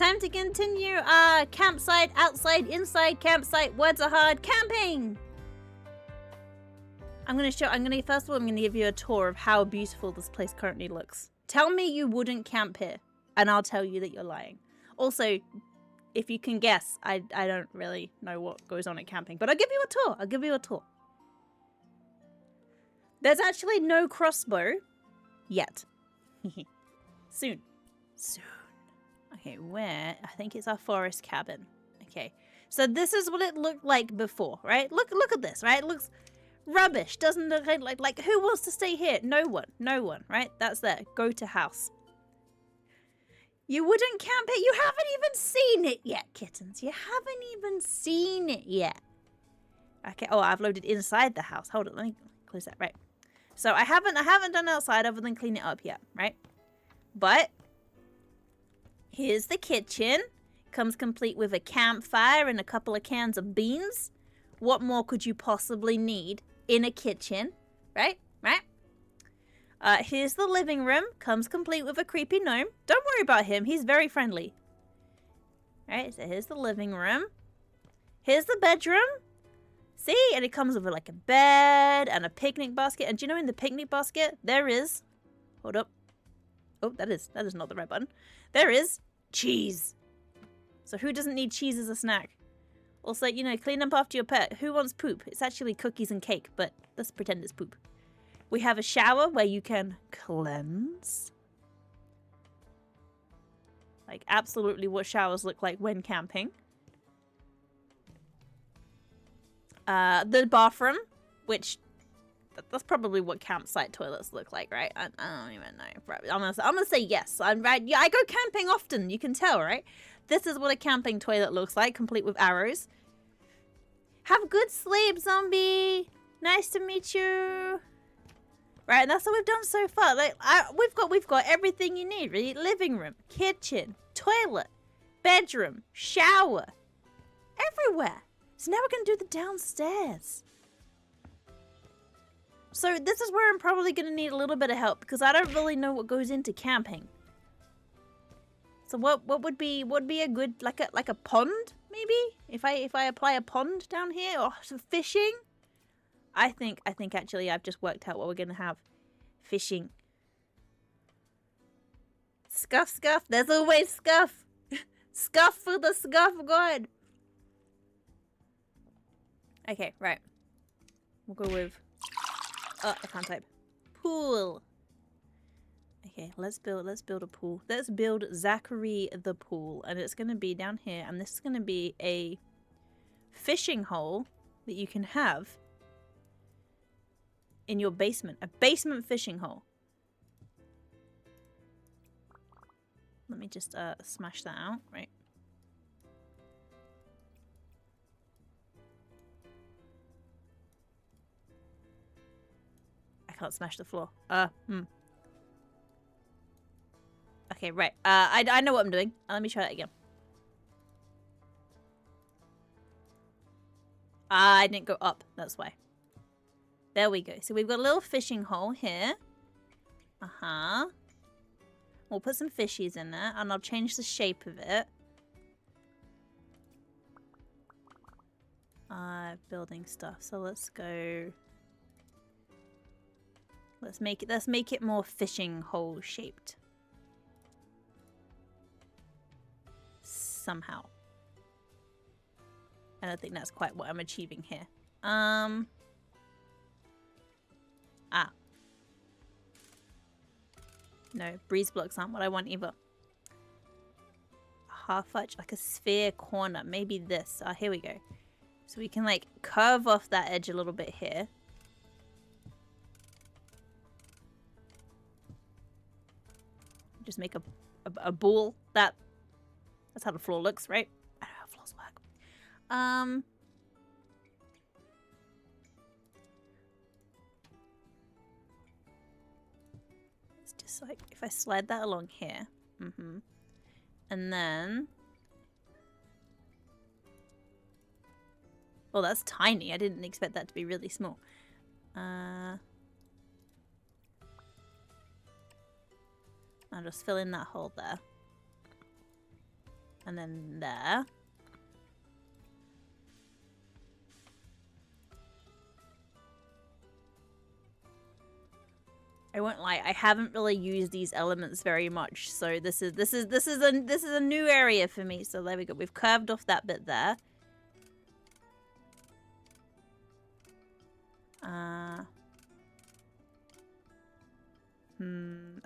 Time to continue our campsite, outside, inside, campsite, words are hard, camping! First of all, I'm gonna give you a tour of how beautiful this place currently looks. Tell me you wouldn't camp here, and I'll tell you that you're lying. Also, if you can guess, I don't really know what goes on at camping, but I'll give you a tour. There's actually no crossbow yet. Soon. Okay, where? I think it's our forest cabin. Okay, so this is what it looked like before, right? Look at this, right? It looks rubbish. Doesn't look like who wants to stay here? No one, right? That's there. Go to house. You wouldn't camp it? You haven't even seen it yet, kittens. You haven't even seen it yet. Okay, oh, I've loaded inside the house. Hold on, let me close that, right. So I haven't done outside other than clean it up yet, right? But here's the kitchen. Comes complete with a campfire and a couple of cans of beans. What more could you possibly need in a kitchen, right? Here's the living room. Comes complete with a creepy gnome. Don't worry about him. He's very friendly. Alright, so here's the living room. Here's the bedroom. See? And it comes with like a bed and a picnic basket. And do you know in the picnic basket, there is... Hold up. Oh, that is not the right button. There is cheese. So who doesn't need cheese as a snack? Also, you know, clean up after your pet. Who wants poop? It's actually cookies and cake, but let's pretend it's poop. We have a shower where you can cleanse. Like absolutely what showers look like when camping. The bathroom, which that's probably what campsite toilets look like, right? I don't even know. I'm gonna say yes. I'm right. Yeah, I go camping often. You can tell, right? This is what a camping toilet looks like, complete with arrows. Have good sleep, zombie. Nice to meet you. Right, and that's what we've done so far. Like, we've got everything you need, really. Living room, kitchen, toilet, bedroom, shower, everywhere. So now we're gonna do the downstairs. So this is where I'm probably gonna need a little bit of help because I don't really know what goes into camping. So what would be a good like a pond maybe if I apply a pond down here or some fishing. I think actually I've just worked out what we're gonna have. Fishing. Scuff. There's always scuff. Scuff for the scuff god. Okay, right. We'll go with. Oh, I can't type. Pool. Okay, let's build a pool. Let's build Zachary the pool, and it's gonna be down here, and this is gonna be a fishing hole that you can have in your basement. A basement fishing hole. Let me just smash that out, right? I can't smash the floor. Okay, right. I know what I'm doing. Let me try that again. I didn't go up. That's why. There we go. So we've got a little fishing hole here. Uh-huh. We'll put some fishies in there, and I'll change the shape of it. Building stuff. So let's go. Let's make it more fishing hole shaped. Somehow. I don't think that's quite what I'm achieving here. No, breeze blocks aren't what I want either. Half edge, like a sphere corner. Maybe this. Here we go. So we can like curve off that edge a little bit here. Just make a ball. That's how the floor looks, right? I don't know how floors work. It's just like if I slide that along here. And then well, that's tiny. I didn't expect that to be really small. I'll just fill in that hole there. And then there. I won't lie, I haven't really used these elements very much, so this is a new area for me. So there we go. We've curved off that bit there. I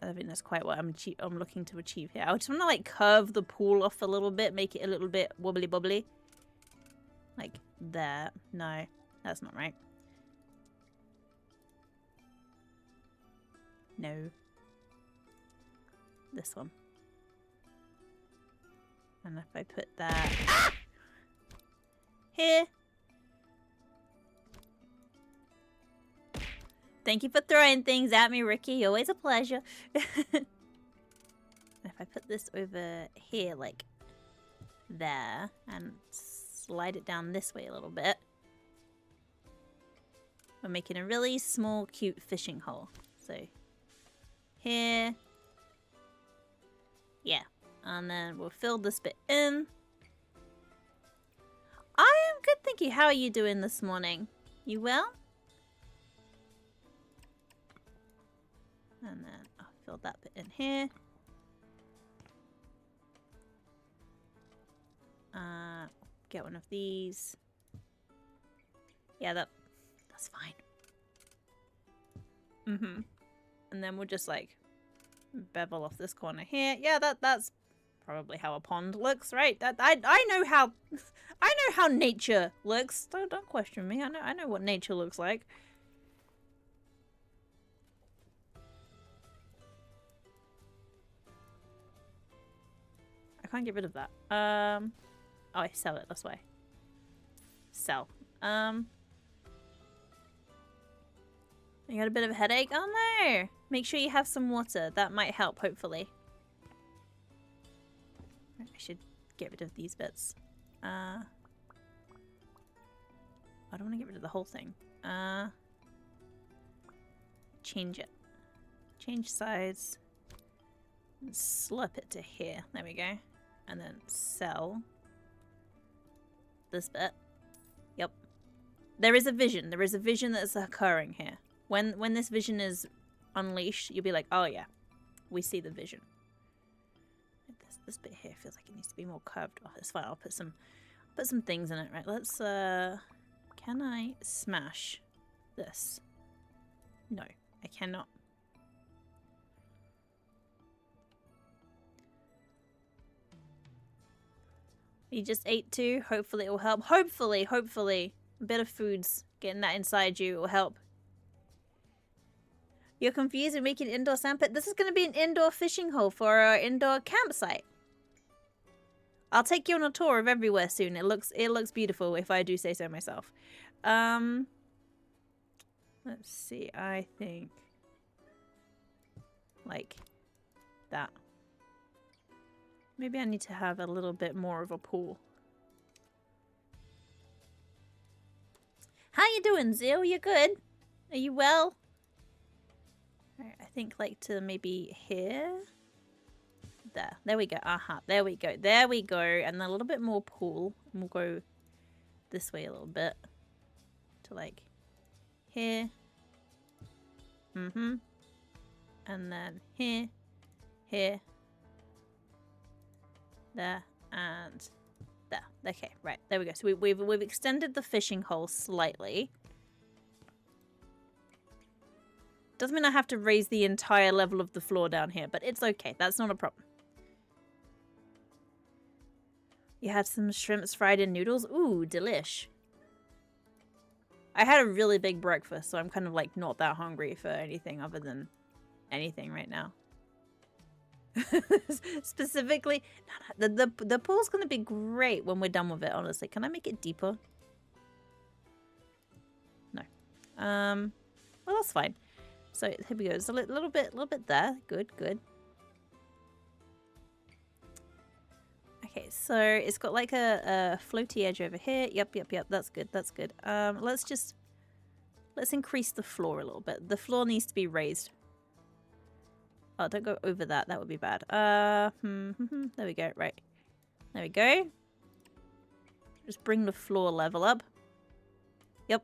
don't think that's quite what I'm looking to achieve here. I just want to like curve the pool off a little bit, make it a little bit wobbly bobbly. Like there. No, that's not right. No. This one. And if I put that here. Thank you for throwing things at me, Ricky. Always a pleasure. If I put this over here, like there, and slide it down this way a little bit, we're making a really small, cute fishing hole. So here. Yeah. And then we'll fill this bit in. I am good, thank you. How are you doing this morning? You well? And then I'll fill that bit in here. Get one of these. Yeah, that's fine. And then we'll just like bevel off this corner here. Yeah, that's probably how a pond looks, right? I know how I know how nature looks. Don't question me. I know what nature looks like. I can't get rid of that. Oh, I sell it this way. Sell. You got a bit of a headache? Oh no! Make sure you have some water. That might help, hopefully. I should get rid of these bits. I don't want to get rid of the whole thing. Change it. Change size. And slurp it to here. There we go. And then sell this bit. Yep. There is a vision. There is a vision that's occurring here. When this vision is unleashed, you'll be like, oh yeah, we see the vision. This bit here feels like it needs to be more curved. Oh, it's fine. I'll put some things in it. Right. Let's can I smash this? No, I cannot. You just ate too. Hopefully it will help. Hopefully, a bit of food's getting that inside you will help. You're confused and making indoor sandpit. This is going to be an indoor fishing hole for our indoor campsite. I'll take you on a tour of everywhere soon. It looks beautiful if I do say so myself. Let's see. I think like that. Maybe I need to have a little bit more of a pool. How you doing, Zeal? You good? Are you well? Alright, I think like to maybe here. There we go. There we go. There we go. And then a little bit more pool. And we'll go this way a little bit. To like here. And then here. Here. There. And there. Okay, right. There we go. So we've extended the fishing hole slightly. Doesn't mean I have to raise the entire level of the floor down here, but it's okay. That's not a problem. You had some shrimps fried in noodles? Ooh, delish. I had a really big breakfast, so I'm kind of like not that hungry for anything other than anything right now. Specifically, the pool's going to be great when we're done with it, honestly. Can I make it deeper? No. Well, that's fine. So here we go. There's a little bit there. Good. Okay, so it's got like a floaty edge over here. Yep. That's good. Let's increase the floor a little bit. The floor needs to be raised. Oh, don't go over that. That would be bad. There we go. Right. There we go. Just bring the floor level up. Yep.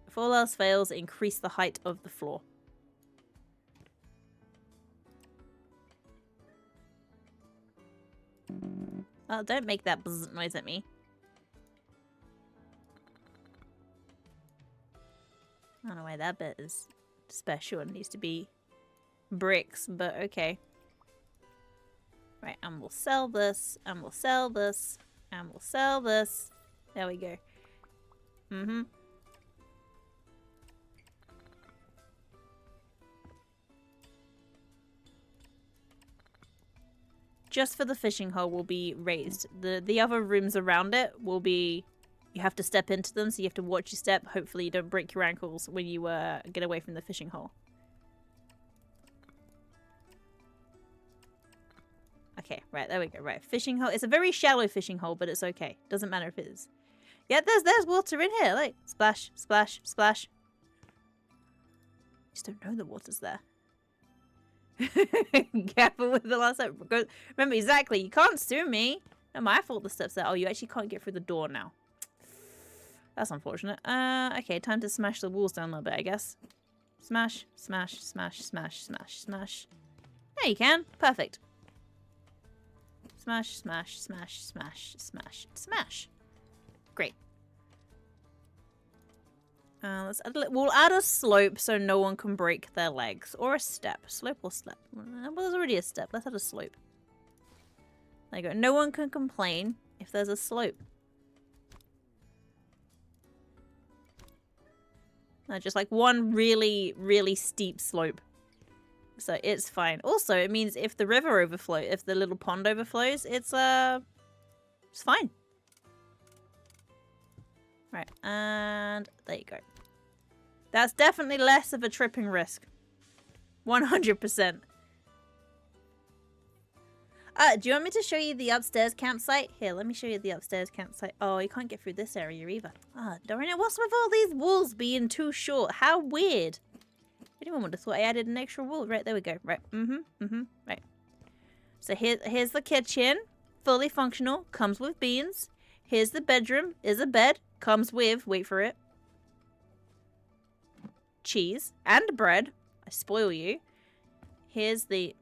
If all else fails, increase the height of the floor. Oh, don't make that buzz noise at me. I don't know why that bit is special and needs to be bricks, but okay. Right, and we'll sell this, and we'll sell this, and we'll sell this. There we go. Mm-hmm. Just for the fishing hole will be raised. The other rooms around it will be... You have to step into them, so you have to watch your step. Hopefully you don't break your ankles when you get away from the fishing hole. Okay, right, there we go. Right, fishing hole. It's a very shallow fishing hole, but it's okay. Doesn't matter if it is. Yeah, there's water in here. Like, splash, splash, splash. Just don't know the water's there. Careful with the last step. Remember, exactly, you can't sue me. Not my fault the steps there. Oh, you actually can't get through the door now. That's unfortunate. Okay, time to smash the walls down a little bit, I guess. Smash, smash, smash, smash, smash, smash. There you can. Perfect. Smash, smash, smash, smash, smash, smash. Great. Let's add we'll add a slope so no one can break their legs. Or a step. Slope or step? Well, there's already a step. Let's add a slope. There you go. No one can complain if there's a slope. No, just like one really, really steep slope. So it's fine. Also, it means if the river overflows, if the little pond overflows, it's fine. Right, and there you go. That's definitely less of a tripping risk. 100%. Do you want me to show you the upstairs campsite? Here, let me show you the upstairs campsite. Oh, you can't get through this area either. Darn it, what's with all these walls being too short? How weird. Anyone would have thought I added an extra wall. Right, there we go. Right, right. So here's the kitchen. Fully functional. Comes with beans. Here's the bedroom. Is a bed. Comes with, wait for it, cheese and bread. I spoil you. Here's the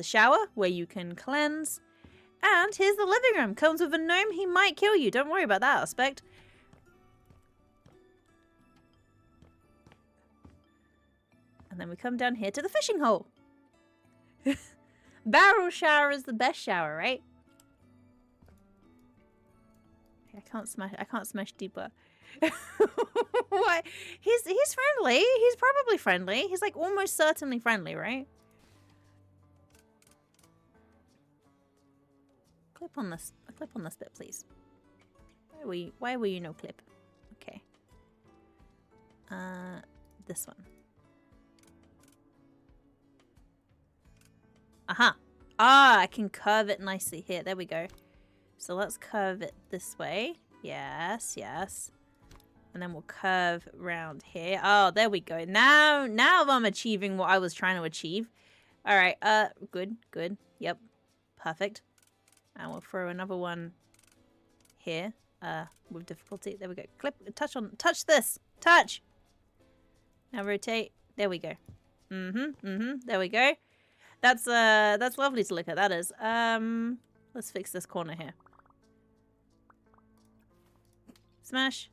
shower where you can cleanse. And here's the living room. Comes with a gnome. He might kill you. Don't worry about that aspect. And then we come down here to the fishing hole. Barrel shower is the best shower, right? I can't smash deeper. Why? He's friendly. He's probably friendly. He's like almost certainly friendly, right? Clip on this. Clip on this bit, please. Why were you no clip? Okay. This one. Aha. Ah, I can curve it nicely here. There we go. So let's curve it this way. Yes, yes. And then we'll curve around here. Oh, there we go. Now I'm achieving what I was trying to achieve. All right. Good, good. Yep. Perfect. And we'll throw another one here. With difficulty. There we go. Touch this. Touch. Now rotate. There we go. There we go. That's lovely to look at. That is. Let's fix this corner here. Smash.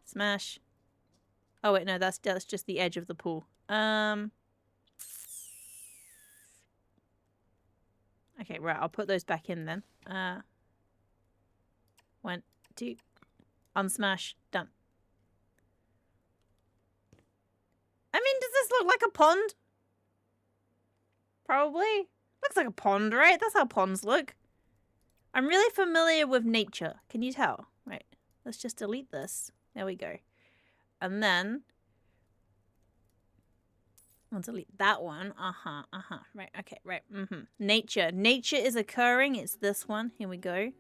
Smash. Oh wait, no, that's just the edge of the pool. Okay, right, I'll put those back in then. 1, 2, unsmash, done. I mean, does this look like a pond? Probably. Looks like a pond, right? That's how ponds look. I'm really familiar with nature. Can you tell? Right. Let's just delete this. There we go. And then I'll delete that one. Right. Okay. Right. Nature. Nature is occurring. It's this one. Here we go.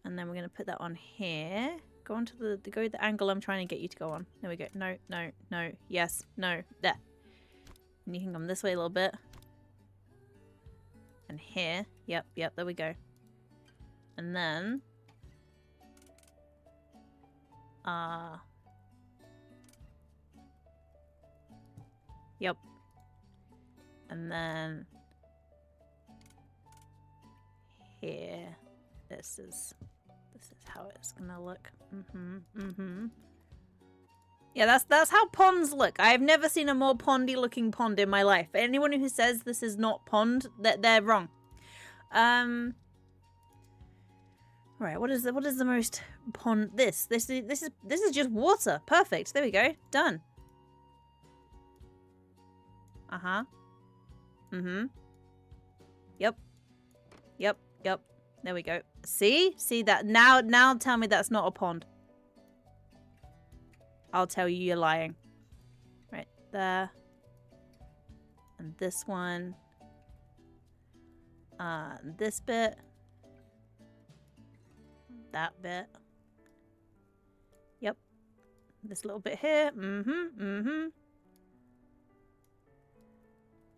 And then we're going to put that on here. Go on to the angle I'm trying to get you to go on. There we go. No, no, no. Yes, no. There. And you can come this way a little bit. And here. Yep, yep, there we go. And then... Yep. And then... Here. This is how it's gonna look. Yeah, that's how ponds look. I have never seen a more pondy looking pond in my life. Anyone who says this is not pond, they're wrong. Right, what is the most pond? This is just water. Perfect. There we go. Done. Yep. Yep. Yep. There we go. See that now. Tell me that's not a pond. I'll tell you you're lying. Right there. And this one. This bit. That bit. Yep. This little bit here.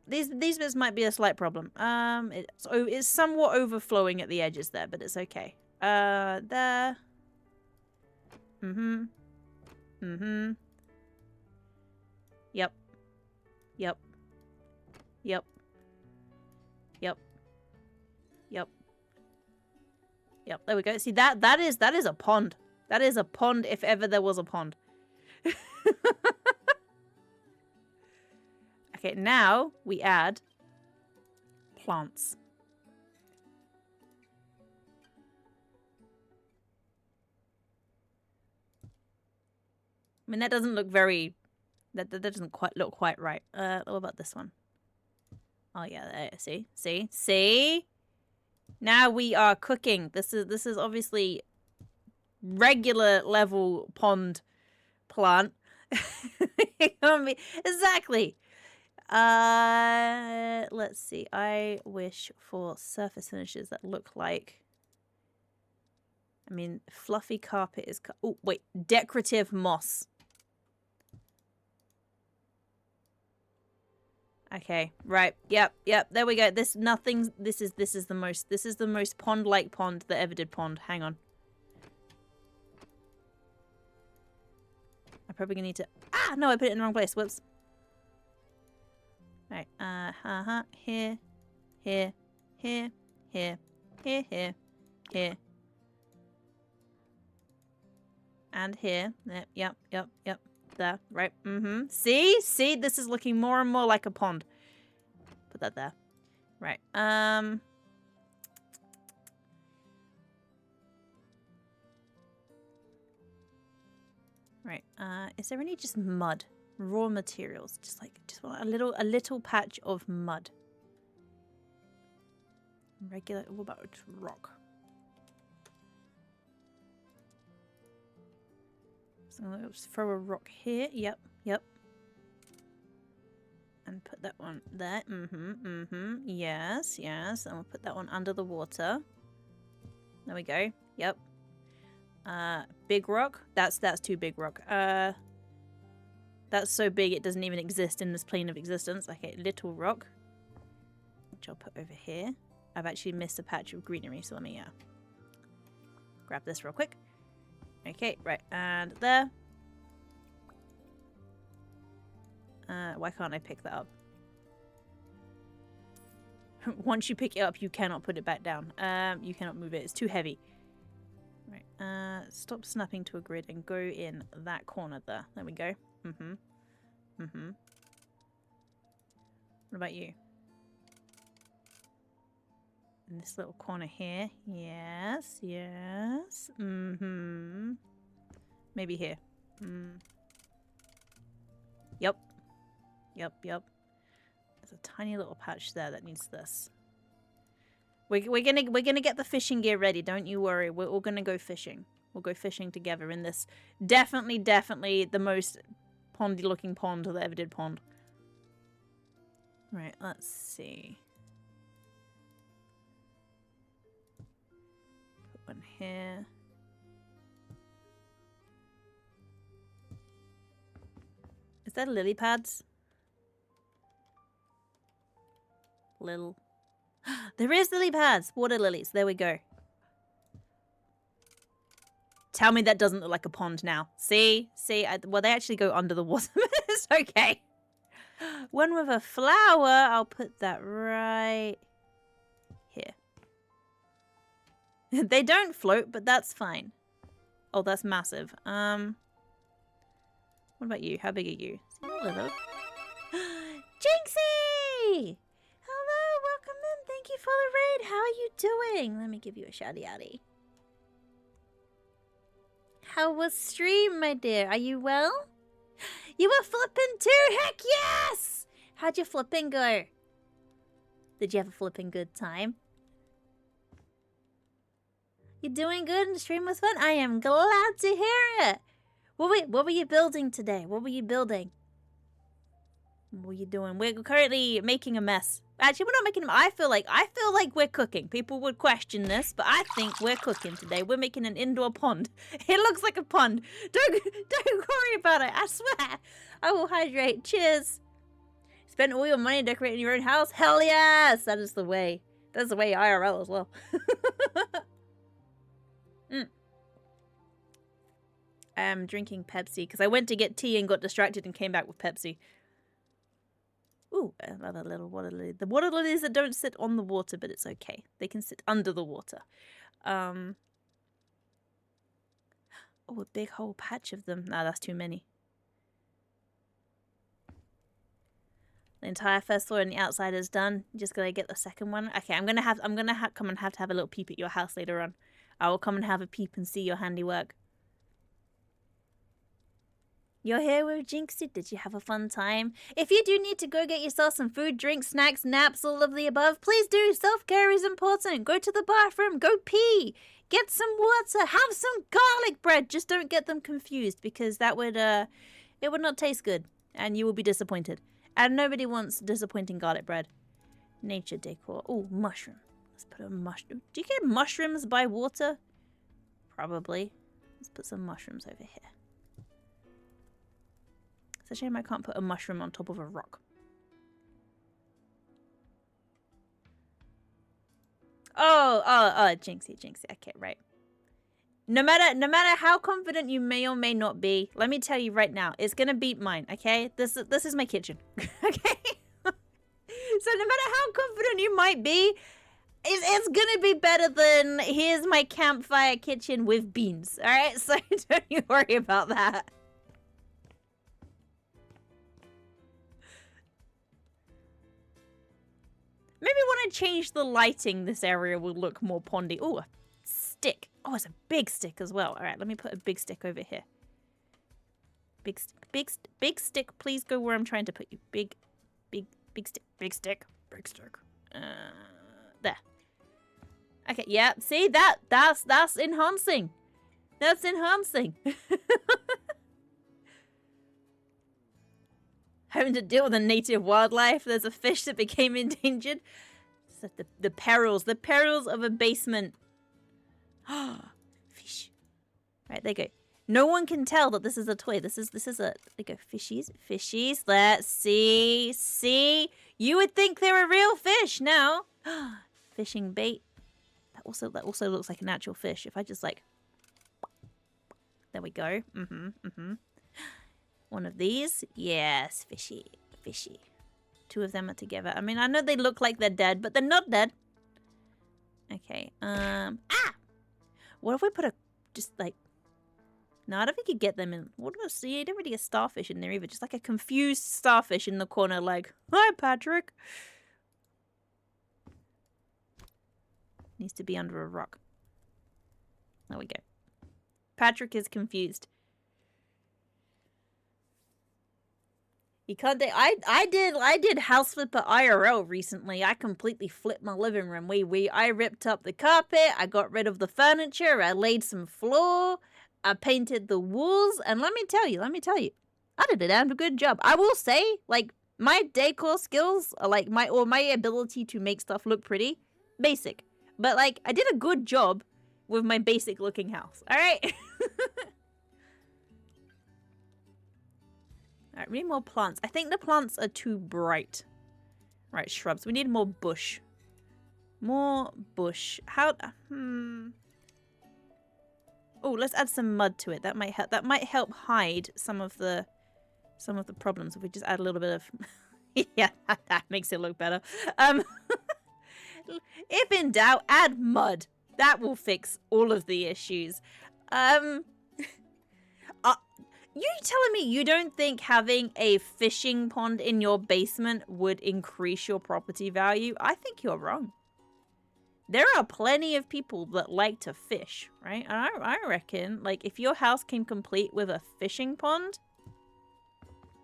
These bits might be a slight problem. It's somewhat overflowing at the edges there, but it's okay. There. Yep. Yep. Yep. Yep. Yep. Yep. There we go. See that is a pond. That is a pond if ever there was a pond. Okay, now we add plants. I mean, that doesn't look very... That doesn't quite look quite right. What about this one? Oh, yeah, there. See? Now we are cooking. This is obviously regular level pond plant. Exactly. Let's see. I wish for surface finishes that look like... I mean, fluffy carpet is... Oh, wait. Decorative moss. Okay, right. Yep. There we go. This is the most pond-like pond that ever did pond. Hang on. I'm probably gonna need to... Ah, no, I put it in the wrong place. Whoops. Right. Here. And here. Yep. There. Right. See? This is looking more and more like a pond. Put that there. Right. Right. Is there any just mud? Raw materials. Just want a little patch of mud. Regular. What about rock? So let's throw a rock here. Yep. And put that one there. Yes. And we'll put that one under the water. There we go. Yep. Big rock. That's too big rock. That's so big it doesn't even exist in this plane of existence. Okay, little rock. Which I'll put over here. I've actually missed a patch of greenery, so let me grab this real quick. Okay, right, and there. Why can't I pick that up? Once you pick it up, you cannot put it back down. You cannot move it. It's too heavy. Right, stop snapping to a grid and go in that corner there. There we go. What about you? In this little corner here. Yes. Maybe here. Yep. There's a tiny little patch there that needs this. We're gonna get the fishing gear ready. Don't you worry. We're all gonna go fishing. We'll go fishing together in this definitely the most pondy looking pond that ever did pond. Right. Let's see. Put one here. Is that lily pads? Lil. There is lily pads. Water lilies. There we go. Tell me that doesn't look like a pond now. See? See? Well, they actually go under the water. It's okay. One with a flower. I'll put that right here. They don't float, but that's fine. Oh, that's massive. What about you? How big are you? Jinxie! Hello, welcome in. Thank you for the raid. How are you doing? Let me give you a shouty outy. How was stream, my dear? Are you well? You were flipping too? Heck yes! How'd your flipping go? Did you have a flipping good time? You doing good and the stream was fun? I am glad to hear it. What were you building today? What were you building? What were you doing? We're currently making a mess. Actually, we're not making a mess. I feel like we're cooking. People would question this, but I think we're cooking today. We're making an indoor pond. It looks like a pond. Don't worry about it. I swear. I will hydrate. Cheers. Spend all your money decorating your own house? Hell yes! That is the way. That's the way IRL as well. I'm drinking Pepsi because I went to get tea and got distracted and came back with Pepsi. Ooh, another little water lily. The water lilies that don't sit on the water, but it's okay. They can sit under the water. Oh, a big whole patch of them. Nah, that's too many. The entire first floor and the outside is done. Just gotta get the second one. Okay, I'm gonna come and have a little peep at your house later on. I will come and have a peep and see your handiwork. You're here with Jinxie. Did you have a fun time? If you do need to go get yourself some food, drinks, snacks, naps, all of the above, please do. Self-care is important. Go to the bathroom. Go pee. Get some water. Have some garlic bread. Just don't get them confused because that would, it would not taste good. And you will be disappointed. And nobody wants disappointing garlic bread. Nature decor. Oh, mushroom. Let's put a mushroom. Do you get mushrooms by water? Probably. Let's put some mushrooms over here. It's a shame I can't put a mushroom on top of a rock. Oh, Jinxie. Okay, right. No matter how confident you may or may not be, let me tell you right now, it's gonna beat mine, okay? This is my kitchen, okay? So no matter how confident you might be, it's gonna be better than here's my campfire kitchen with beans, alright? So don't you worry about that. Maybe when I change the lighting, this area will look more pondy. Ooh, a stick. Oh, it's a big stick as well. All right, let me put a big stick over here. Big stick. Please go where I'm trying to put you. Big stick. There. Okay, yeah. See that's enhancing. That's enhancing. Having to deal with a native wildlife. There's a fish that became endangered. It's like the perils of a basement. Fish. Right, there you go. No one can tell that this is a toy. This is a, there you go, fishies. Let's see. You would think they're a real fish now. Fishing bait. That also looks like an actual fish. If I just like, there we go. One of these. Yes, fishy. Two of them are together. I mean, I know they look like they're dead, but they're not dead. Okay. What if we put no, I don't think you get them in. What about, see, you don't really get starfish in there either. Just like a confused starfish in the corner like, hi, Patrick. Needs to be under a rock. There we go. Patrick is confused. You can't. I did house flipper IRL recently. I completely flipped my living room. I ripped up the carpet. I got rid of the furniture. I laid some floor. I painted the walls. And let me tell you, I did a damn good job. I will say, like, my decor skills are like my ability to make stuff look pretty, basic. But like, I did a good job with my basic looking house. All right. Alright, we need more plants. I think the plants are too bright. Right, shrubs. We need more bush. More bush. How? Oh, let's add some mud to it. That might help. That might help hide some of the problems if we just add a little bit of. Yeah, that makes it look better. If in doubt, add mud. That will fix all of the issues. You telling me you don't think having a fishing pond in your basement would increase your property value? I think you're wrong. There are plenty of people that like to fish, right? And I reckon, like, if your house came complete with a fishing pond,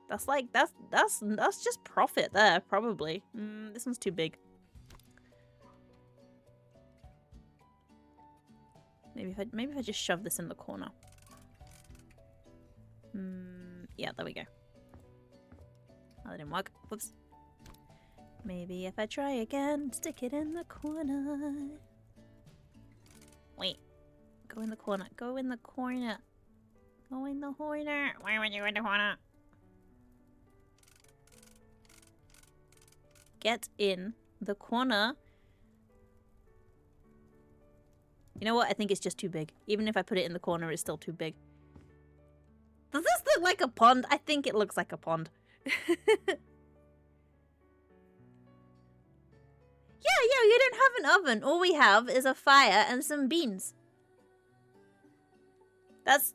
that's just profit there, probably. This one's too big. Maybe if I just shove this in the corner. Yeah, there we go. Oh, that didn't work. Whoops. Maybe if I try again, stick it in the corner. Wait. Go in the corner. Go in the corner. Go in the corner. Why would you go in the corner? Get in the corner. You know what? I think it's just too big. Even if I put it in the corner, it's still too big. Does this look like a pond? I think it looks like a pond. Yeah, you don't have an oven. All we have is a fire and some beans. That's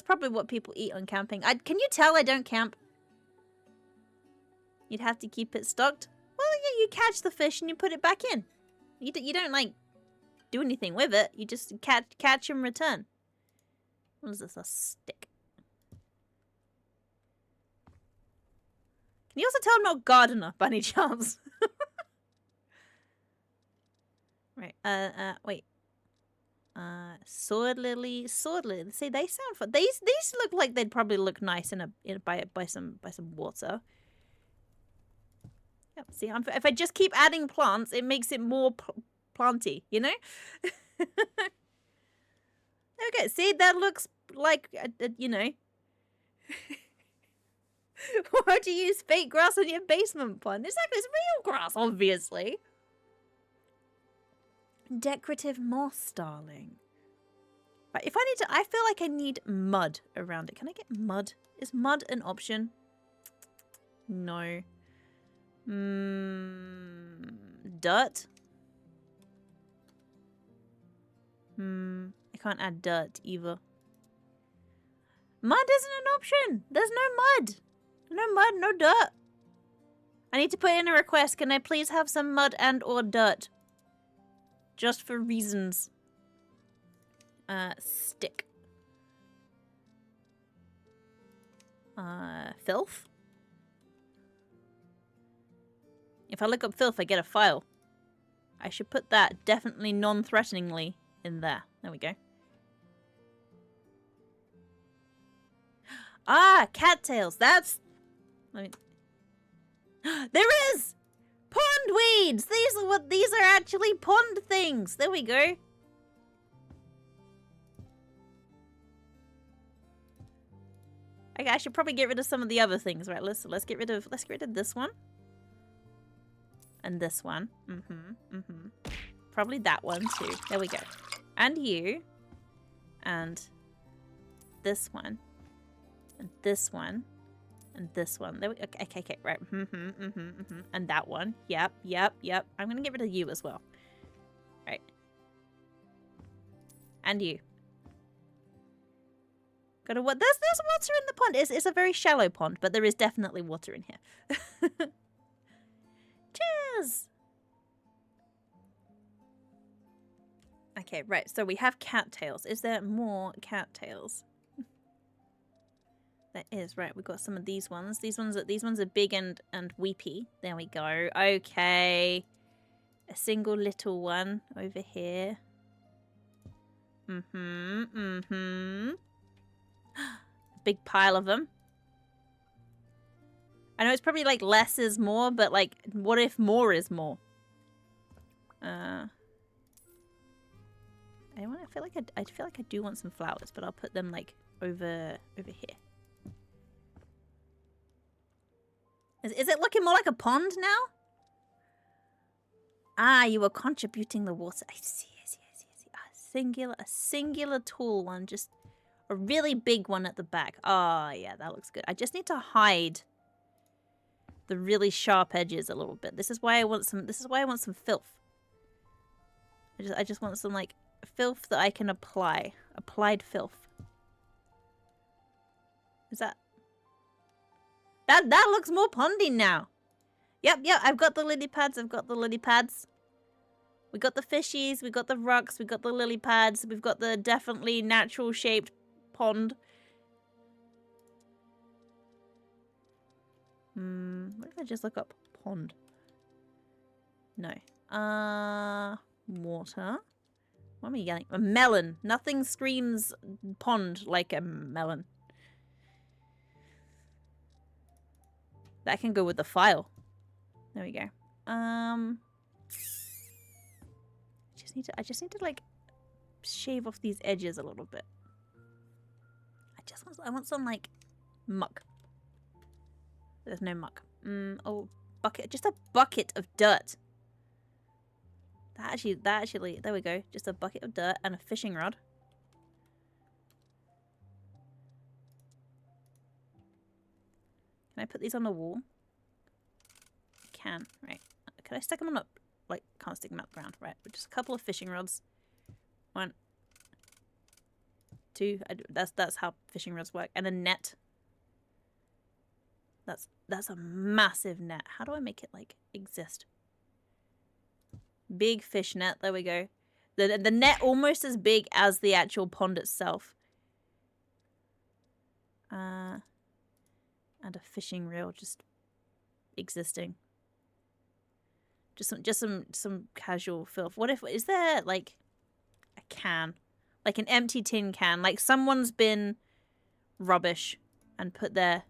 probably what people eat on camping. Can you tell I don't camp? You'd have to keep it stocked. Well, yeah, you catch the fish and you put it back in. You don't, like, do anything with it. You just catch and return. What is this? A stick. Can you also tell I'm not a gardener by any chance? Right. Wait. Sword lily. See, they sound fun. These look like they'd probably look nice by some water. Yep. See, if I just keep adding plants, it makes it more planty. You know. Okay. See, that looks like you know. Why'd you use fake grass on your basement pond? Exactly, it's real grass, obviously. Decorative moss, darling. Right, if I feel like I need mud around it. Can I get mud? Is mud an option? No. Dirt? I can't add dirt either. Mud isn't an option. There's no mud. No mud, no dirt. I need to put in a request. Can I please have some mud and or dirt? Just for reasons. Stick. Filth? If I look up filth, I get a file. I should put that definitely non-threateningly in there. There we go. Ah, cattails. That's... I mean... There is! Pond weeds! These are actually pond things. There we go. Okay, I should probably get rid of some of the other things. Right, let's get rid of this one. And this one. Probably that one too. There we go. And you. And this one. And this one. And this one. There we, okay, right. And that one. Yep. I'm gonna get rid of you as well. Right. And you. Gotta what? There's water in the pond. It's a very shallow pond, but there is definitely water in here. Cheers! Okay, right. So we have cattails. Is there more cattails? There is, right. We've got some of these ones. These ones are big and weepy. There we go. Okay. A single little one over here. Big pile of them. I know it's probably like less is more, but like, what if more is more? I feel like I do want some flowers, but I'll put them like over here. Is it looking more like a pond now? Ah, you were contributing the water. I see, I see, I see, I see. A singular tall one, just a really big one at the back. Oh, yeah, that looks good. I just need to hide the really sharp edges a little bit. This is why I want some filth. I just want some like filth that I can apply. Applied filth. Is that looks more pondy now. Yep, I've got the lily pads. We got the fishies, we got the rocks, we got the lily pads, we've got the definitely natural shaped pond. What if I just look up pond? No. Water. What am I yelling? A melon. Nothing screams pond like a melon. That can go with the file. There we go. I just need to like shave off these edges a little bit. I want some like muck. There's no muck. Oh, bucket. Just a bucket of dirt. That actually, there we go. Just a bucket of dirt and a fishing rod. Can I put these on the wall? I can. Right. Can I stick them on the... Like, can't stick them up the ground. Right. But just a couple of fishing rods. 1, 2. That's how fishing rods work. And a net. That's a massive net. How do I make it, like, exist? Big fish net. There we go. The net almost as big as the actual pond itself. And a fishing reel just existing. Just some casual filth. What if... Is there, like, a can? Like an empty tin can. Like someone's been rubbish and put their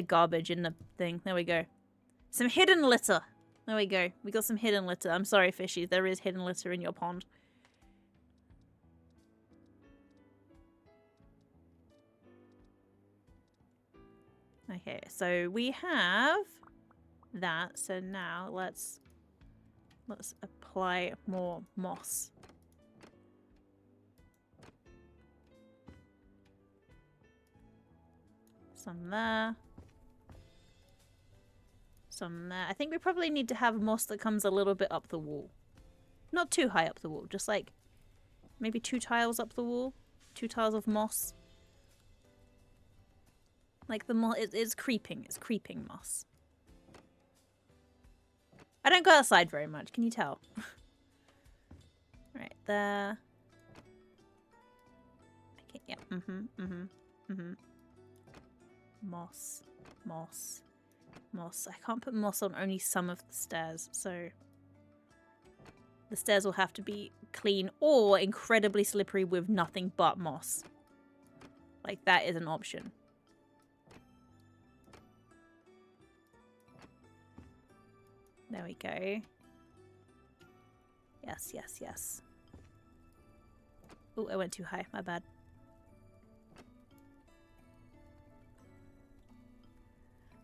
garbage in the thing. There we go. Some hidden litter. There we go. We got some hidden litter. I'm sorry, fishies. There is hidden litter in your pond. Okay, so we have that. So now let's apply more moss. Some there. Some there. I think we probably need to have moss that comes a little bit up the wall. Not too high up the wall. Just like maybe 2 tiles up the wall. 2 tiles of moss. Like the moss, it's creeping. It's creeping moss. I don't go outside very much. Can you tell? Right there. Okay, yeah. Moss. I can't put moss on only some of the stairs, so the stairs will have to be clean or incredibly slippery with nothing but moss. Like, that is an option. There we go. Yes. Oh, I went too high. My bad.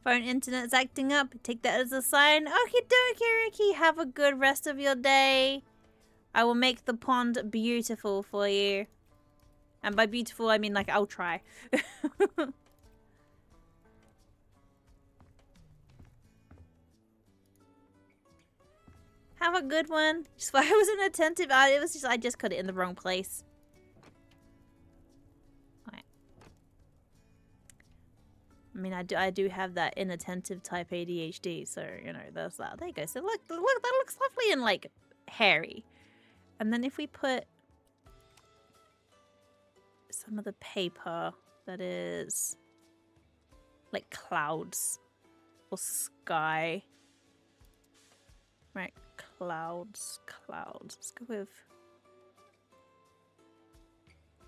Phone internet's acting up. Take that as a sign. Okie dokie, Ricky. Have a good rest of your day. I will make the pond beautiful for you. And by beautiful, I mean, like, I'll try. Have a good one. Just why I wasn't attentive. It was just I just cut it in the wrong place. Right. I mean, I do have that inattentive type ADHD, so you know there's that. There you go. So look, that looks lovely and like hairy. And then if we put some of the paper that is like clouds or sky, right? Clouds. Let's go with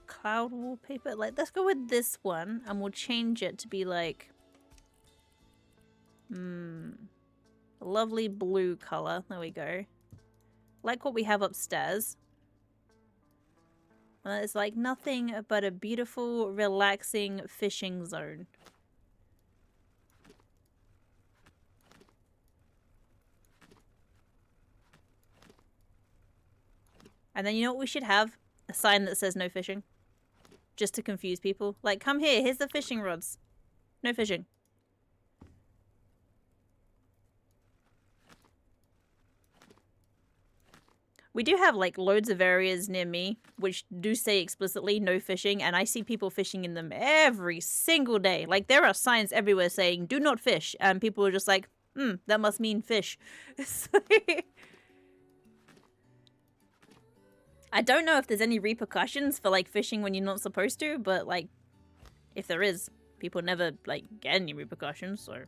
cloud wallpaper. Like, let's go with this one, and we'll change it to be like, a lovely blue color. There we go. Like what we have upstairs. It's like nothing but a beautiful, relaxing fishing zone. And then you know what we should have? A sign that says no fishing. Just to confuse people. Like, come here, here's the fishing rods. No fishing. We do have, like, loads of areas near me which do say explicitly no fishing, and I see people fishing in them every single day. Like, there are signs everywhere saying, do not fish, and people are just like, that must mean fish. I don't know if there's any repercussions for, like, fishing when you're not supposed to, but, like, if there is, people never, like, get any repercussions, so...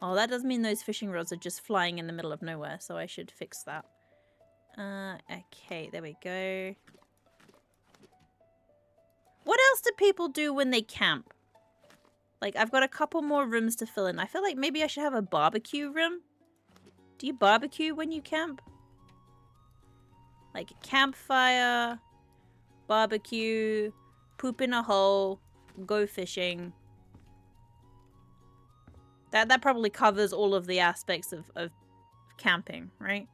Oh, that does mean those fishing rods are just flying in the middle of nowhere, so I should fix that. Okay, there we go. What else do people do when they camp? Like, I've got a couple more rooms to fill in. I feel like maybe I should have a barbecue room. Do you barbecue when you camp? Like, campfire, barbecue, poop in a hole, go fishing. That probably covers all of the aspects of camping, right?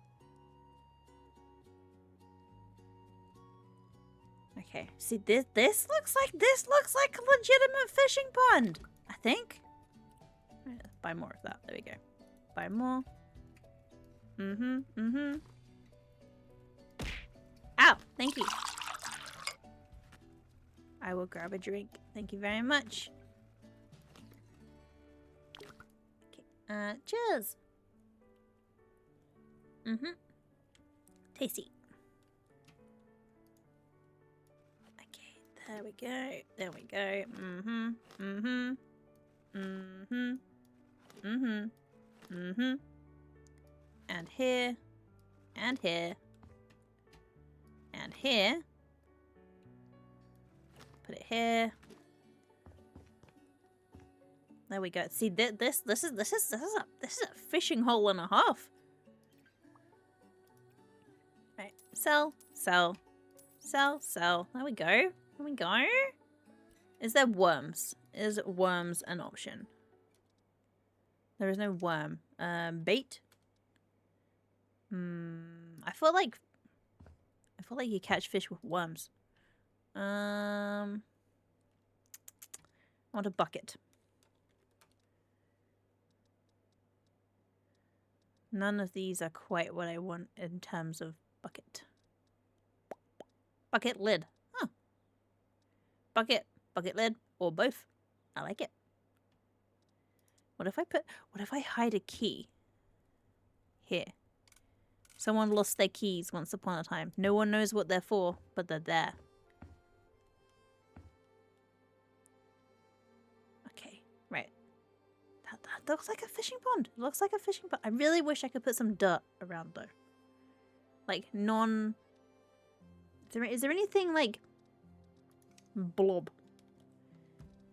Okay. See, this looks like a legitimate fishing pond, I think. Right, let's buy more of that. There we go. Buy more. Ow! Thank you. I will grab a drink. Thank you very much. Okay. Cheers. Tasty. Okay, there we go. There we go. And here. And here. And here. Put it here. There we go. See, this is a fishing hole and a half. Right. Sell. There we go. There we go. Is there worms? Is worms an option? There is no worm. Bait. I feel like you catch fish with worms. I want a bucket. None of these are quite what I want in terms of bucket. Bucket lid. Huh. Bucket lid, or both. I like it. What if I hide a key? Here. Someone lost their keys once upon a time. No one knows what they're for, but they're there. Okay, right. That looks like a fishing pond. It looks like a fishing pond. I really wish I could put some dirt around though. Like is there anything like blob?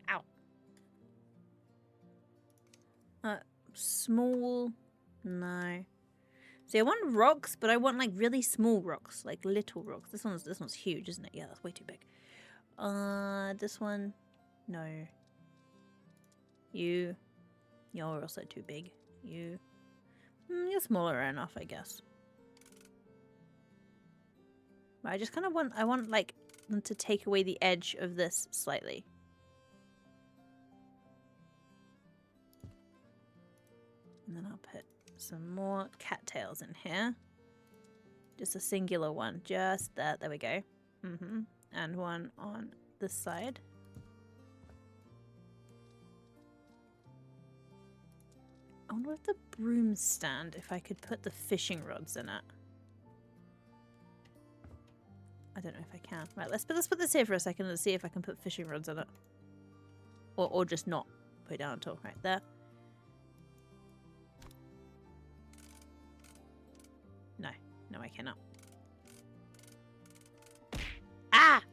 Ow. Small. No. See, I want rocks, but I want like really small rocks, like little rocks. This one's huge, isn't it? Yeah, that's way too big. This one, no. You're also too big. You're smaller enough, I guess. But I just kind of want like them to take away the edge of this slightly. And then I'll put some more cattails in here. Just a singular one. Just that. There we go. And one on this side. I wonder if the broom stand, if I could put the fishing rods in it. I don't know if I can. Right, let's put this here for a second and see if I can put fishing rods in it. Or just not put it down at all. Right there. No, I cannot. Ah!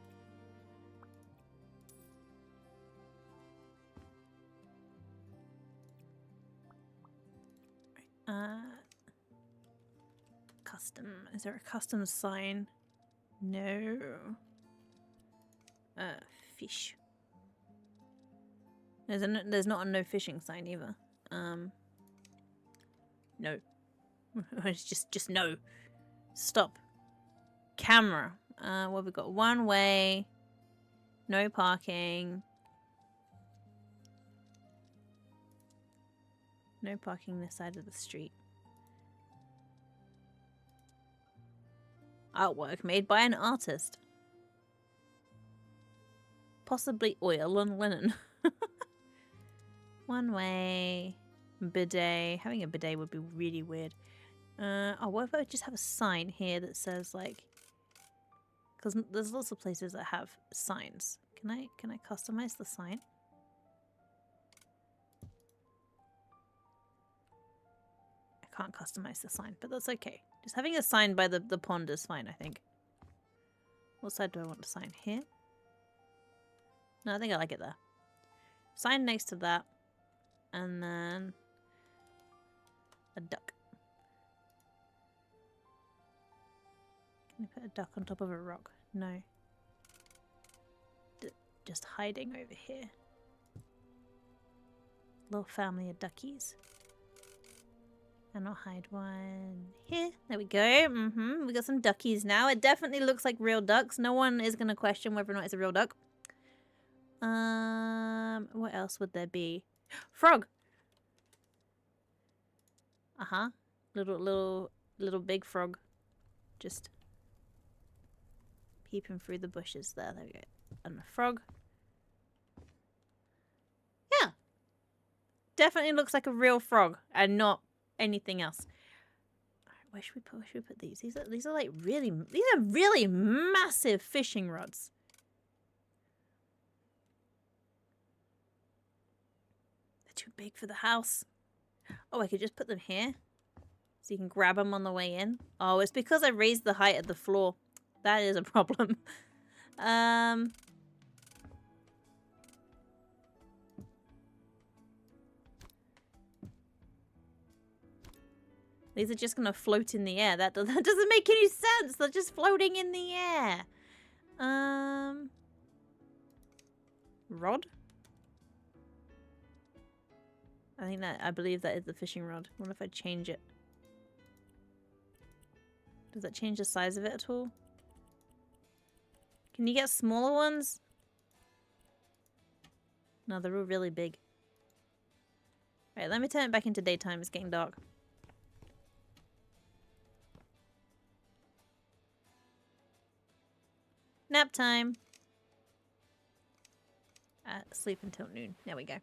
Custom. Is there a custom sign? No. Fish. There's not a no fishing sign either. No. It's just no. Stop. Camera. What have we got? One way. No parking. No parking this side of the street. Artwork made by an artist. Possibly oil and linen. One way. Bidet. Having a bidet would be really weird. Oh, what if I just have a sign here that says like... Because there's lots of places that have signs. Can I customize the sign? I can't customize the sign, but that's okay. Just having a sign by the pond is fine, I think. What side do I want to sign? Here? No, I think I like it there. Sign next to that. And then... a duck. Can I put a duck on top of a rock? No. Just hiding over here. Little family of duckies. And I'll hide one here. There we go. We got some duckies now. It definitely looks like real ducks. No one is going to question whether or not it's a real duck. What else would there be? Frog! Uh-huh. Little big frog. Just peeping through the bushes there. There we go. And a frog. Yeah. Definitely looks like a real frog and not anything else. Alright, where should we put these? These are like really massive fishing rods. They're too big for the house. Oh, I could just put them here. So you can grab them on the way in. Oh, it's because I raised the height of the floor. That is a problem. These are just gonna float in the air. That doesn't make any sense. They're just floating in the air. Rod? I believe that is the fishing rod. What if I change it? Does that change the size of it at all? Can you get smaller ones? No, they're all really big. Alright, let me turn it back into daytime. It's getting dark. Nap time. Sleep until noon. There we go.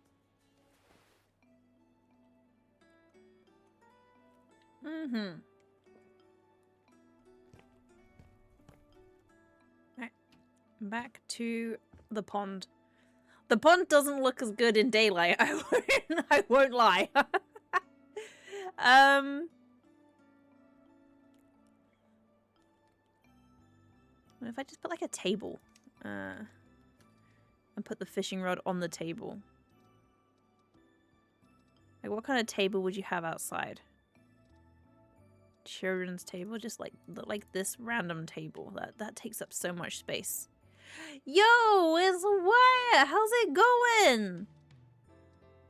Alright. Back to the pond. The pond doesn't look as good in daylight. I won't lie. What if I just put like a table? And put the fishing rod on the table. Like what kind of table would you have outside? Children's table? Just like this random table. That takes up so much space. Yo, it's Wyatt! How's it going?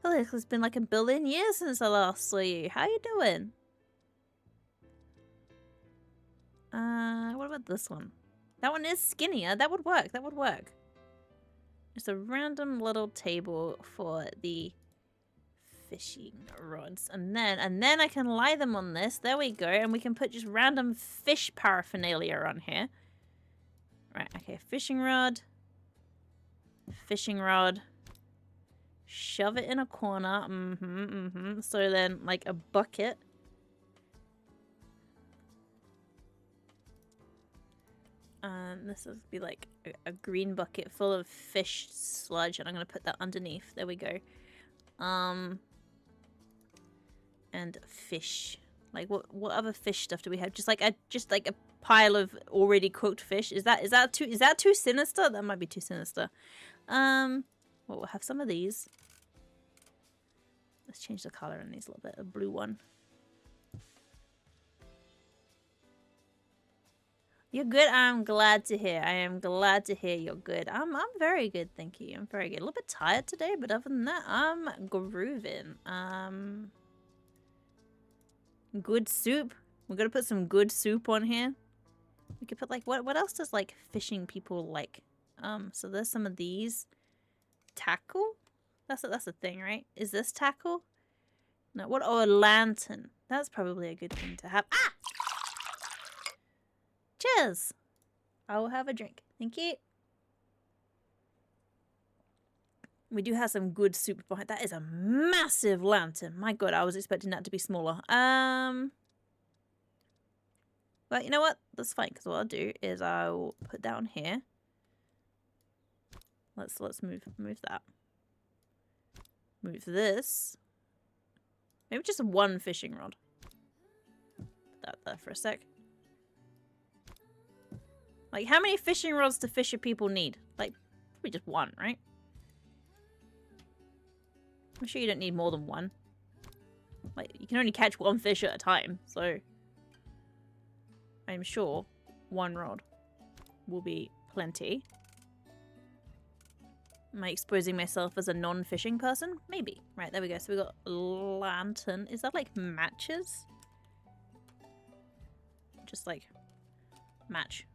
Oh, it's been like a billion years since I last saw you. How you doing? What about this one? That one is skinnier. That would work. That would work. Just a random little table for the fishing rods. And then I can lie them on this. There we go. And we can put just random fish paraphernalia on here. Right, okay. Fishing rod. Fishing rod. Shove it in a corner. So then, like, a bucket. This would be like a green bucket full of fish sludge, and I'm gonna put that underneath. There we go. And fish. Like what other fish stuff do we have? Just like a pile of already cooked fish. Is that too sinister? That might be too sinister. Well, we'll have some of these. Let's change the color on these a little bit. A blue one. You're good. I'm glad to hear. I am glad to hear you're good. I'm very good, thank you. I'm very good. A little bit tired today, but other than that, I'm grooving. Good soup. We're gonna put some good soup on here. We could put like what else does like fishing people like? So there's some of these. Tackle? That's a thing, right? Is this tackle? No, what? Oh, a lantern. That's probably a good thing to have. Ah! Cheers! I will have a drink. Thank you. We do have some good soup behind. That is a massive lantern. My god, I was expecting that to be smaller. But you know what? That's fine, because what I'll do is I'll put down here. Let's move that. Move this. Maybe just one fishing rod. Put that there for a sec. Like, how many fishing rods do fisher people need? Like, probably just one, right? I'm sure you don't need more than one. Like, you can only catch one fish at a time, so I'm sure one rod will be plenty. Am I exposing myself as a non-fishing person? Maybe. Right, there we go. So we got lantern. Is that like matches? Just like match.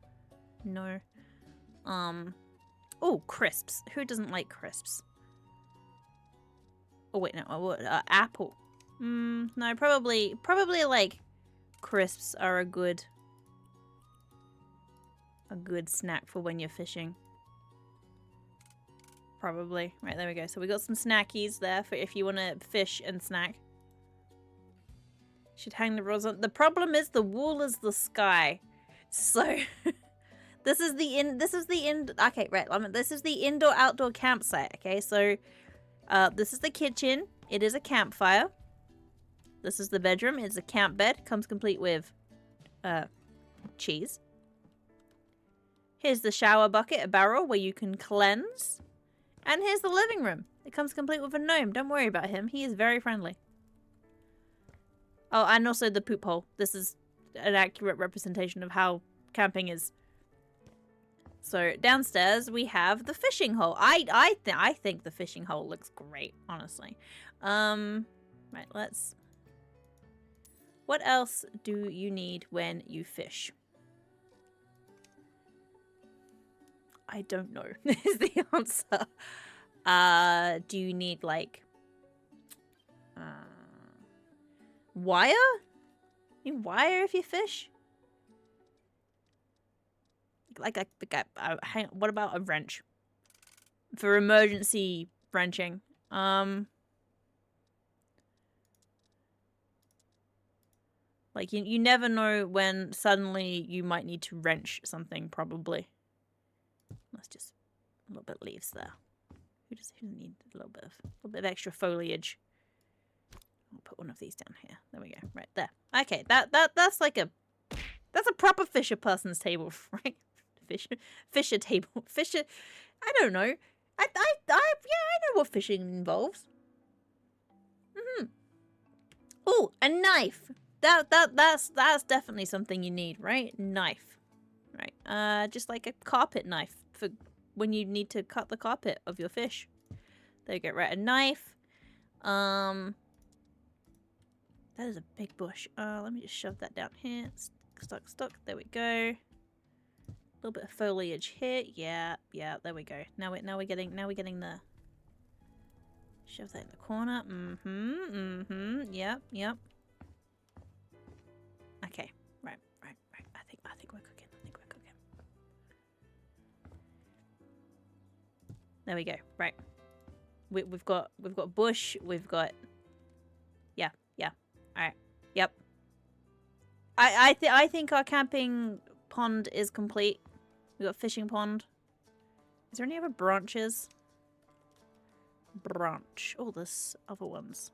No. Oh, crisps. Who doesn't like crisps? Oh wait, no. Apple. No, probably like crisps are a good snack for when you're fishing. Probably. Right, there we go. So we got some snackies there for if you want to fish and snack. Should hang the rods on. The problem is the wall is the sky. So this is the okay, right. This is the indoor-outdoor campsite, okay? So this is the kitchen. It is a campfire. This is the bedroom. It's a camp bed. Comes complete with cheese. Here's the shower bucket, a barrel where you can cleanse. And here's the living room. It comes complete with a gnome. Don't worry about him. He is very friendly. Oh, and also the poop hole. This is an accurate representation of how camping is. So downstairs we have the fishing hole. I think the fishing hole looks great, honestly. Right, let's... What else do you need when you fish? I don't know, is the answer. Do you need, like, wire? You need wire if you fish? Hang on, what about a wrench? For emergency wrenching. Like, you never know when suddenly you might need to wrench something, probably. Let's just a little bit of leaves there. Who doesn't need a little bit of extra foliage? I'll put one of these down here. There we go. Right there. Okay, that's like that's a proper fisher person's table, right? Fisher table. Fisher. I don't know. I know what fishing involves. Oh, a knife. That's definitely something you need, right? Knife. Right. Just like a carpet knife for when you need to cut the carpet of your fish. There you go. Right, a knife. That is a big bush. Let me just shove that down here. Stuck. There we go. A little bit of foliage here. Yeah. There we go. Now we're getting the. Shove that in the corner. Yep. Okay. Right. I think we're cooking. There we go. Right. We've got bush. We've got. Yeah. All right. Yep. I think our camping pond is complete. We got fishing pond. Is there any other branches? Branch. Oh, there's other ones.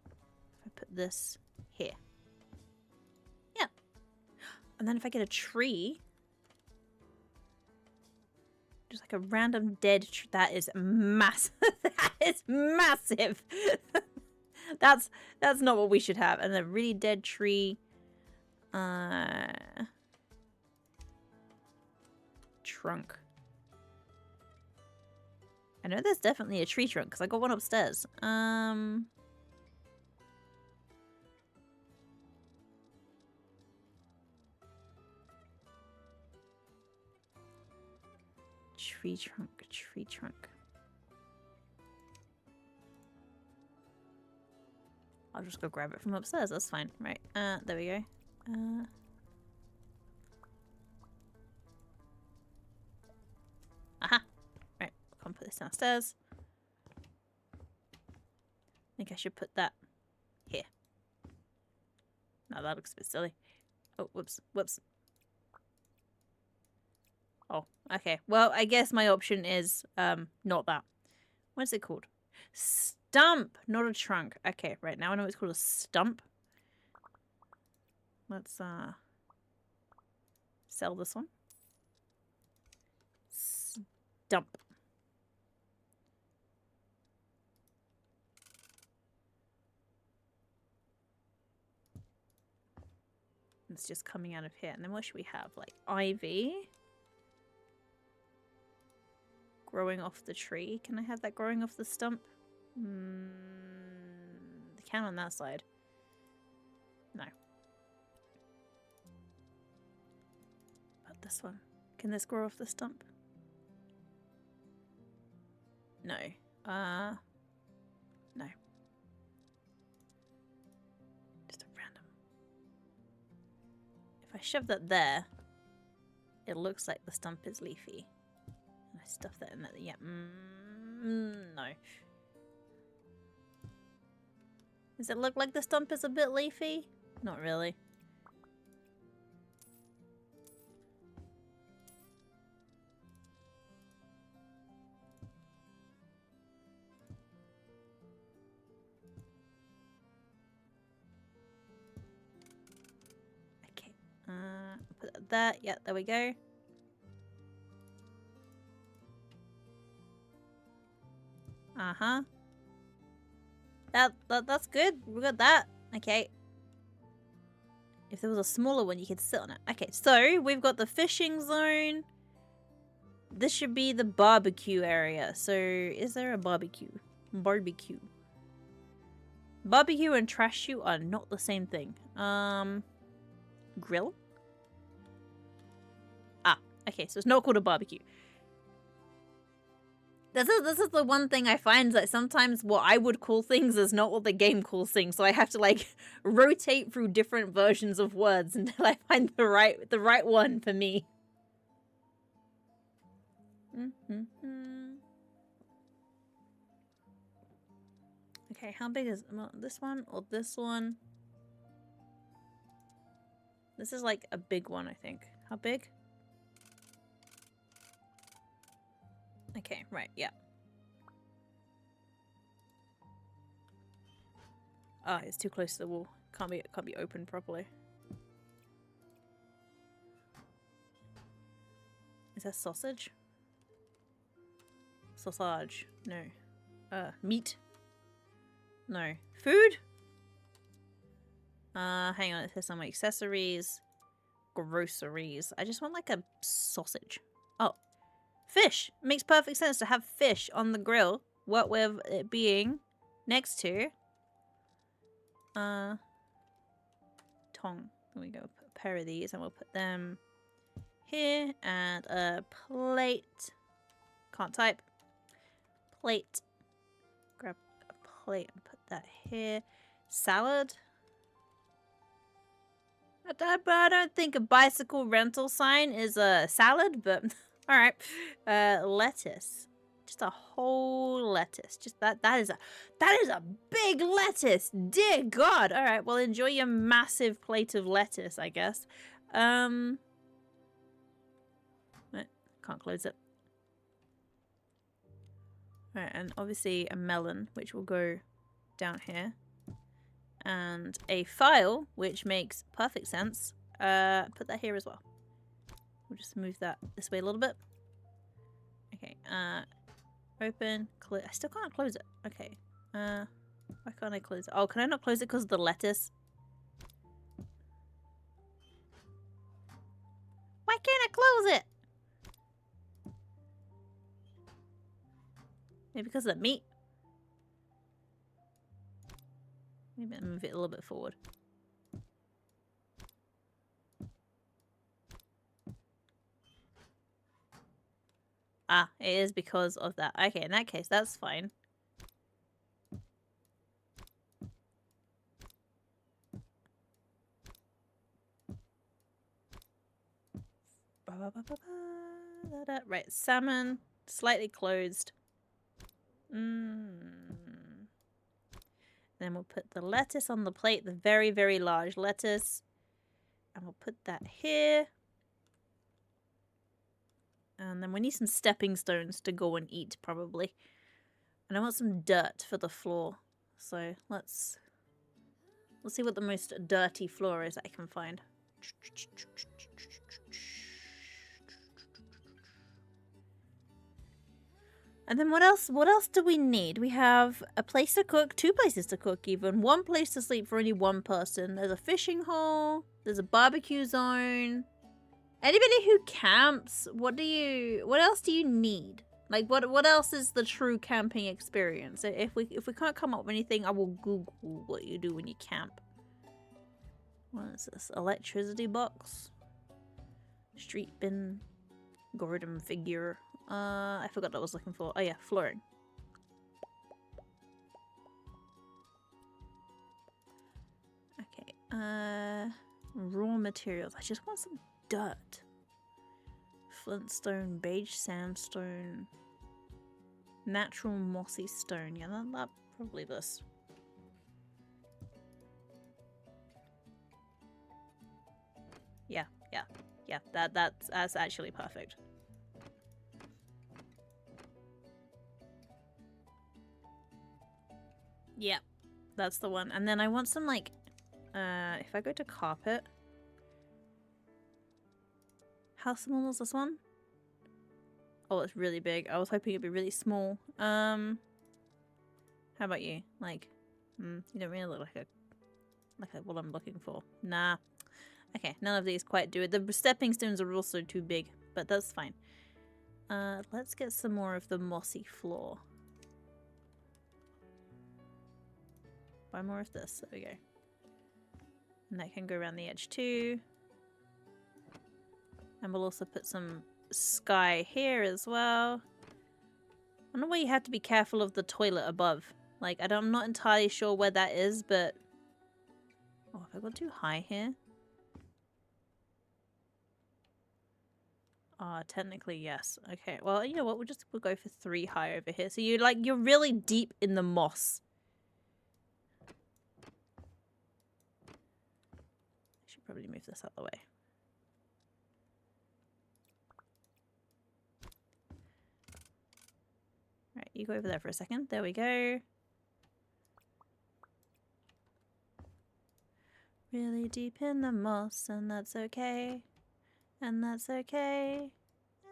If I put this here. Yeah. And then if I get a tree. Just like a random dead tree. That is massive. That is massive. That's not what we should have. And a really dead tree. trunk. I know there's definitely a tree trunk because I got one upstairs. Tree trunk, tree trunk. I'll just go grab it from upstairs, that's fine. Right, there we go. Aha! Right, can't put this downstairs. I think I should put that here. No, that looks a bit silly. Oh, whoops, whoops. Oh, okay. Well, I guess my option is, not that. What's it called? Stump, not a trunk. Okay, right, now I know it's called a stump. Let's, sell this one. Stump. It's just coming out of here. And then what should we have? Like, ivy? Growing off the tree. Can I have that growing off the stump? I can on that side. No. But this one. Can this grow off the stump? No. No. Just a random. If I shove that there, it looks like the stump is leafy. And I stuff that in there. Yeah. No. Does it look like the stump is a bit leafy? Not really. Okay. Put that there. Yeah, there we go. Uh-huh. That's good. We got that. Okay. If there was a smaller one, you could sit on it. Okay, so we've got the fishing zone. This should be the barbecue area. So, is there a barbecue? Barbecue. Barbecue and trash chute are not the same thing. Grill? Ah, okay, so it's not called a barbecue. This is the one thing I find, that sometimes what I would call things is not what the game calls things, so I have to like rotate through different versions of words until I find the right one for me. Okay, how big is this one or this one? This is like a big one, I think. How big? Okay, right, yeah. Ah, it's too close to the wall. Can't be opened properly. Is that sausage? Sausage. No. Meat. No. Food? Hang on, it says some accessories. Groceries. I just want like a sausage. Oh. Fish! It makes perfect sense to have fish on the grill. What with it being next to tongue. There we go. Put a pair of these and we'll put them here. And a plate. Can't type. Plate. Grab a plate and put that here. Salad. I don't think a bicycle rental sign is a salad, but alright. Lettuce. Just a whole lettuce. Just that is a big lettuce. Dear God. Alright, well enjoy your massive plate of lettuce, I guess. Can't close it. Alright, and obviously a melon, which will go down here. And a file, which makes perfect sense. Put that here as well. We'll just move that this way a little bit. Okay, open, close. I still can't close it. Okay. Why can't I close it? Oh, can I not close it because of the lettuce? Why can't I close it? Maybe because of the meat? Maybe I'll move it a little bit forward. Ah, it is because of that. Okay, in that case, that's fine. Right, salmon, slightly closed. Then we'll put the lettuce on the plate, the very, very large lettuce. And we'll put that here. And then we need some stepping stones to go and eat, probably. And I want some dirt for the floor. So let's see what the most dirty floor is I can find. And then what else do we need? We have a place to cook, 2 places to cook even, 1 place to sleep for only 1 person. There's a fishing hole, there's a barbecue zone. Anybody who camps, what else do you need? Like what else is the true camping experience? If we can't come up with anything, I will Google what you do when you camp. What is this? Electricity box. Street bin. Gordon figure. I forgot what I was looking for. Oh yeah, flooring. Okay. Raw materials. I just want some dirt. Flintstone, beige sandstone, natural mossy stone. Yeah, that probably this. Yeah. That's actually perfect. Yep, that's the one. And then I want some like, if I go to carpet. How small is this one? Oh, it's really big. I was hoping it'd be really small. How about you? Like, you don't really look like what I'm looking for. Nah. Okay, none of these quite do it. The stepping stones are also too big, but that's fine. Let's get some more of the mossy floor. Buy more of this. There we go. And that can go around the edge too. And we'll also put some sky here as well. I don't know why you have to be careful of the toilet above. Like, I'm not entirely sure where that is, but... Oh, have I got too high here? Technically, yes. Okay, well, you know what? We'll go for 3 high over here. So you're really deep in the moss. I should probably move this out the way. Alright, you go over there for a second. There we go. Really deep in the moss, and that's okay. And that's okay.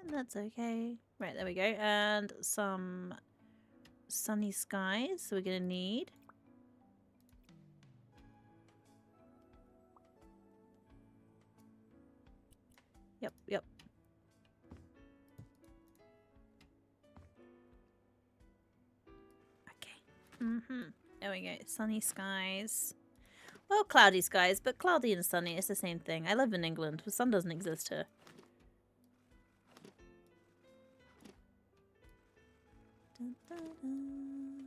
And that's okay. Right, there we go. And some sunny skies. So we're gonna need... Yep. Okay. There we go. Sunny skies. Well, cloudy skies, but cloudy and sunny is the same thing. I live in England. The sun doesn't exist here. Dun, dun, dun.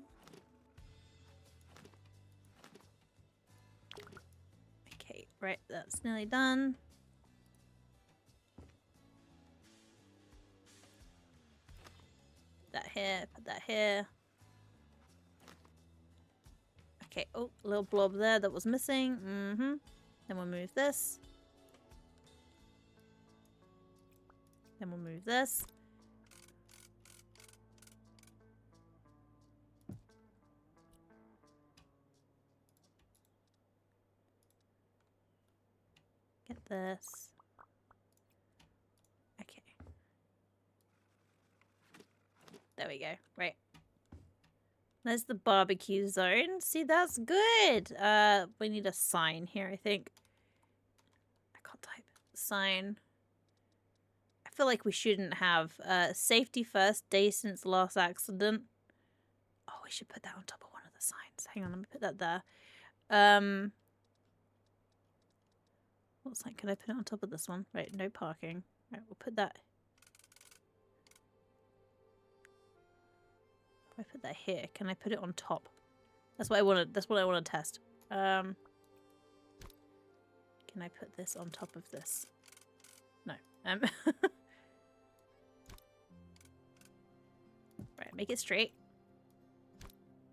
Okay, right. That's nearly done. Put that here. Okay, oh, a little blob there that was missing. Then we'll move this. Then we'll move this. Get this. Okay. There we go. Right. There's the barbecue zone. See, that's good. We need a sign here, I think. I can't type. Sign. I feel like we shouldn't have safety first, day since last accident. Oh, we should put that on top of one of the signs. Hang on, let me put that there. What sign? Can I put it on top of this one? Right, no parking. Right, we'll put that. If I put that here, can I put it on top? That's what I want to. That's what I want to test. Can I put this on top of this? No. Right, make it straight.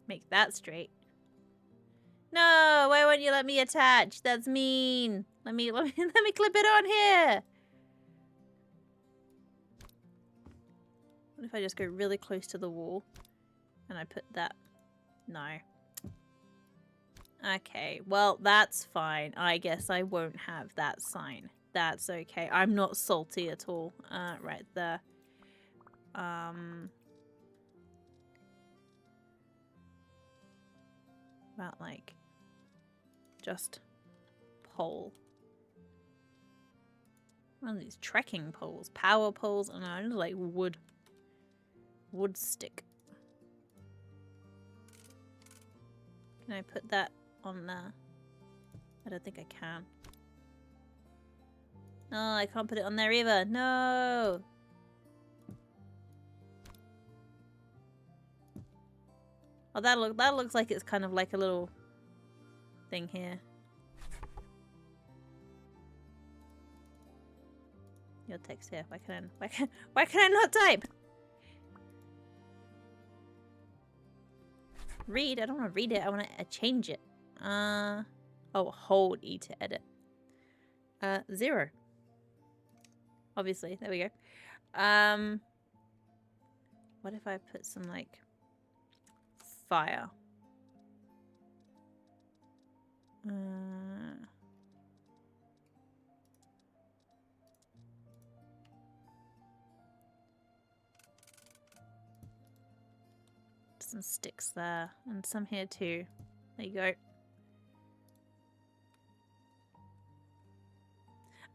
Make that straight. No, why won't you let me attach? That's mean. Let me clip it on here. What if I just go really close to the wall and I put that? No. Okay, well, that's fine. I guess I won't have that sign. That's okay. I'm not salty at all. Right there. About like just pole. One of these trekking poles, power poles. Oh no, just like wood stick. Can I put that on there? I don't think I can. No, I can't put it on there either. No. Oh, that looks like it's kind of like a little thing here. Your text here. Why can I not type? Read? I don't want to read it. I want to change it. Oh, hold E to edit. 0. Obviously. There we go. What if I put some like fire? Some sticks there and some here too. There you go.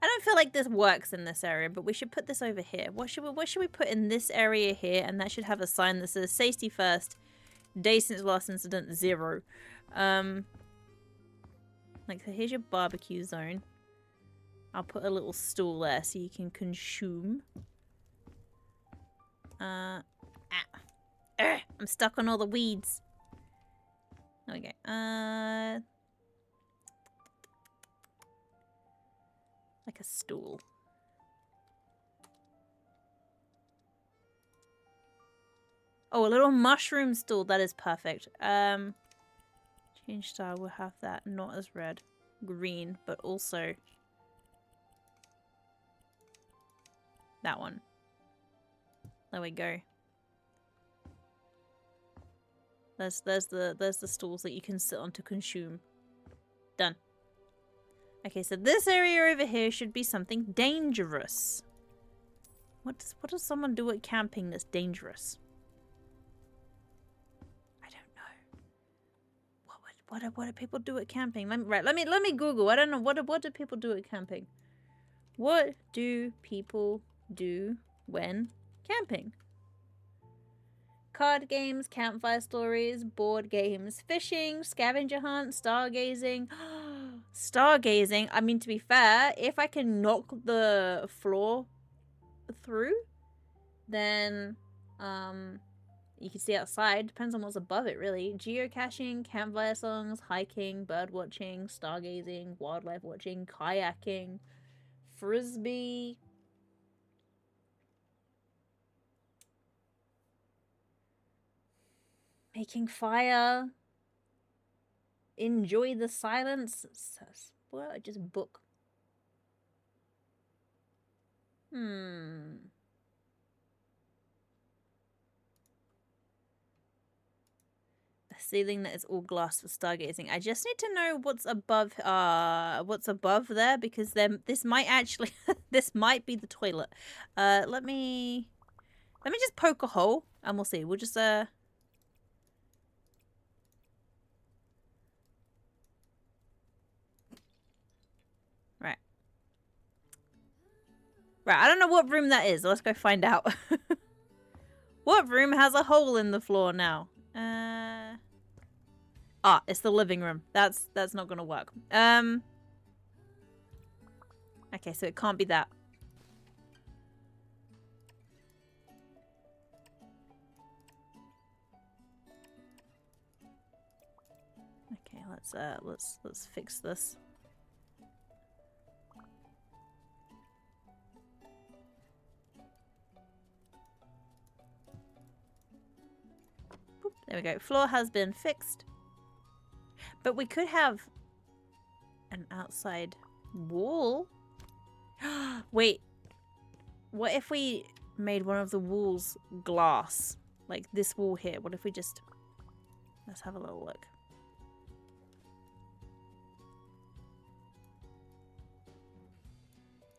I don't feel like this works in this area, but we should put this over here. What should we put in this area here? And that should have a sign that says safety first. Day since last incident 0. Like, so here's your barbecue zone. I'll put a little stool there so you can consume. I'm stuck on all the weeds. There we go. Like a stool. Oh, a little mushroom stool. That is perfect. Change style. We'll have that not as red. Green, but also that one. There we go. There's the stools that you can sit on to consume. Done. Okay, so this area over here should be something dangerous. What does someone do at camping that's dangerous? I don't know. What do people do at camping? Let me Google. I don't know. What do people do at camping? What do people do when camping? Card games, campfire stories, board games, fishing, scavenger hunt, stargazing. Stargazing. I mean, to be fair, if I can knock the floor through, then you can see outside. Depends on what's above it, really. Geocaching, campfire songs, hiking, bird watching, stargazing, wildlife watching, kayaking, frisbee. Making fire. Enjoy the silence. Well, just book. A ceiling that is all glass for stargazing. I just need to know what's above there, because then this might actually this might be the toilet. Let me just poke a hole and we'll see. We'll just Right, I don't know what room that is. Let's go find out. What room has a hole in the floor now? Ah, it's the living room. That's not gonna work. Okay, so it can't be that. Okay, let's fix this. Boop, there we go. Floor has been fixed. But we could have an outside wall. Wait. What if we made one of the walls glass? Like this wall here. What if we just... Let's have a little look.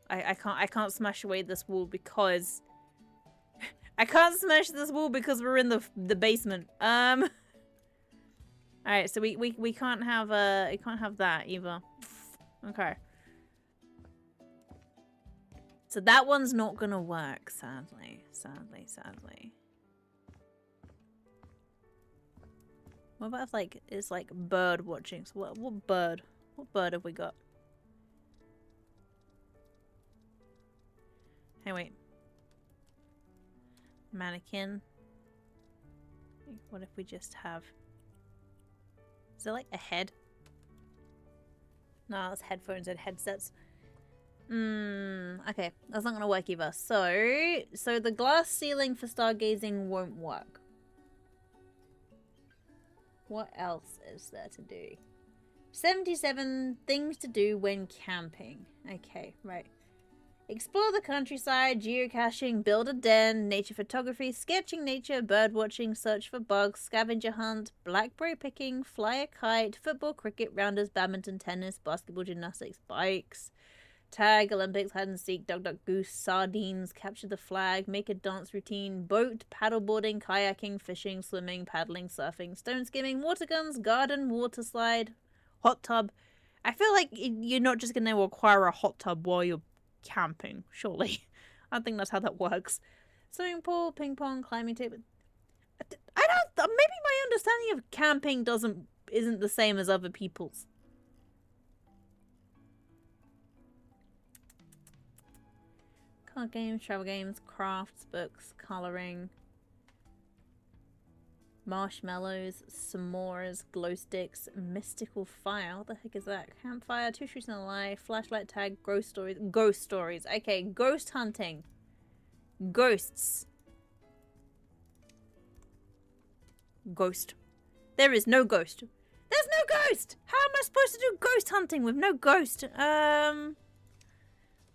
I can't smash away this wall because... I can't smash this wall because we're in the basement. Alright, so we can't have that either. Okay. So that one's not gonna work, sadly. Sadly. What about if like it's like bird watching? So what bird? What bird have we got? Hey, wait. Mannequin. What if we just have... Is there like a head? No, it's headphones and headsets. Okay, that's not gonna work either. So the glass ceiling for stargazing won't work. What else is there to do? 77 things to do when camping. Okay, right. Explore the countryside, geocaching, build a den, nature photography, sketching nature, bird watching, search for bugs, scavenger hunt, blackberry picking, fly a kite, football, cricket, rounders, badminton, tennis, basketball, gymnastics, bikes, tag, Olympics, hide and seek, duck, duck, goose, sardines, capture the flag, make a dance routine, boat, paddleboarding, kayaking, fishing, swimming, paddling, surfing, stone skimming, water guns, garden, water slide, hot tub. I feel like you're not just going to acquire a hot tub while you're camping, surely. I don't think that's how that works. Swimming pool, ping pong, climbing table. I don't... Maybe my understanding of camping isn't the same as other people's. Card games, travel games, crafts, books, colouring, marshmallows, s'mores, glow sticks, mystical fire. What the heck is that? Campfire, two truths and a lie, flashlight tag, ghost stories. Ghost stories. Okay, ghost hunting. Ghosts. Ghost. There is no ghost. There's no ghost! How am I supposed to do ghost hunting with no ghost?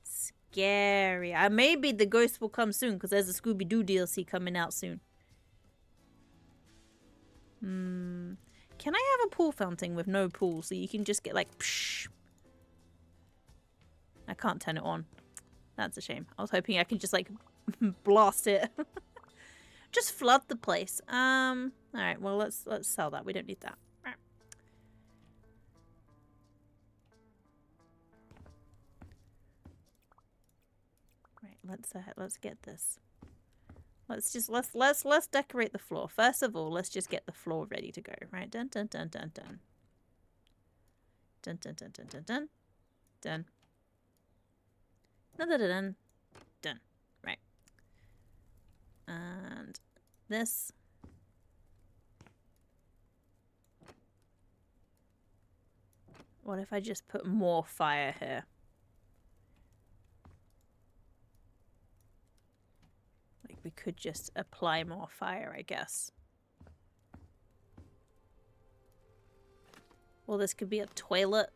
Scary. Maybe the ghost will come soon because there's a Scooby-Doo DLC coming out soon. Can I have a pool fountain with no pool so you can just get like psh? I can't turn it on. That's a shame. I was hoping I could just like blast it. Just flood the place. Alright, well let's sell that. We don't need that. Right, let's get this. Let's decorate the floor. First of all, let's just get the floor ready to go. Right, dun dun dun dun dun. Dun dun dun dun dun dun. Dun. Dun dun dun dun. Done. Right. And this. What if I just put more fire here? Like we could just apply more fire, I guess. Well, this could be a toilet.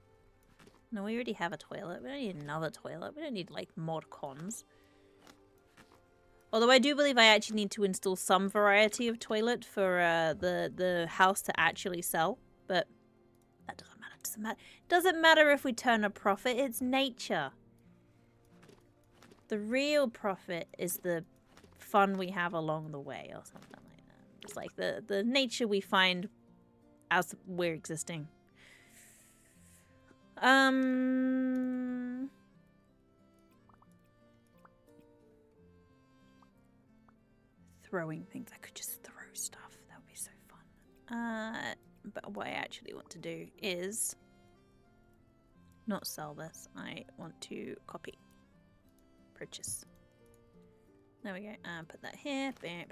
No, we already have a toilet. We don't need another toilet. We don't need, like, mod cons. Although I do believe I actually need to install some variety of toilet for the house to actually sell. But that doesn't matter. Doesn't matter if we turn a profit. It's nature. The real profit is the fun we have along the way or something like that. It's like the nature we find as we're existing. Throwing things. I could just throw stuff. That would be so fun. But what I actually want to do is not sell this. I want to copy. Purchase. There we go. Put that here. There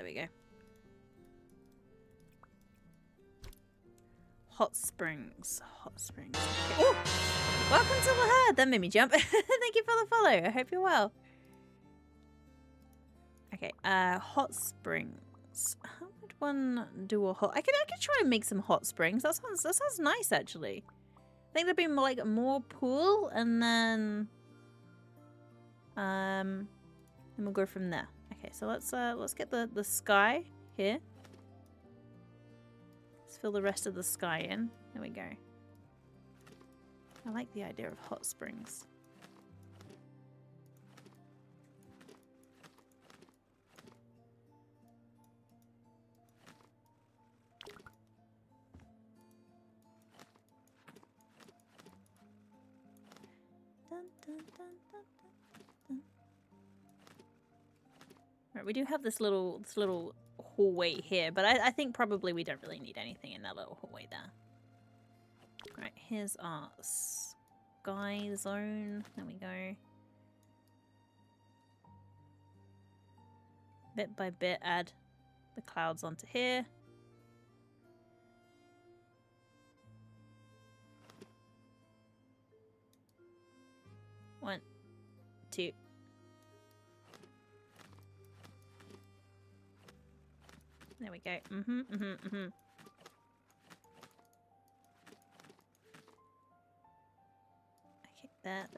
we go. Hot springs. Hot springs. Okay. Oh! Welcome to the herd! That made me jump. Thank you for the follow. I hope you're well. Okay, hot springs. How would one do a hot... I could try and make some hot springs. That sounds nice, actually. I think there'd be more, like, more pool, and then we'll go from there. Okay, so let's get the sky here. Let's fill the rest of the sky in. There we go. I like the idea of hot springs. Dun, dun, dun, dun, dun, dun. Right, we do have this little hallway here, but I think probably we don't really need anything in that little hallway there. Right, here's our sky zone. There we go. Bit by bit, add the clouds onto here. One, two. There we go. Okay, there.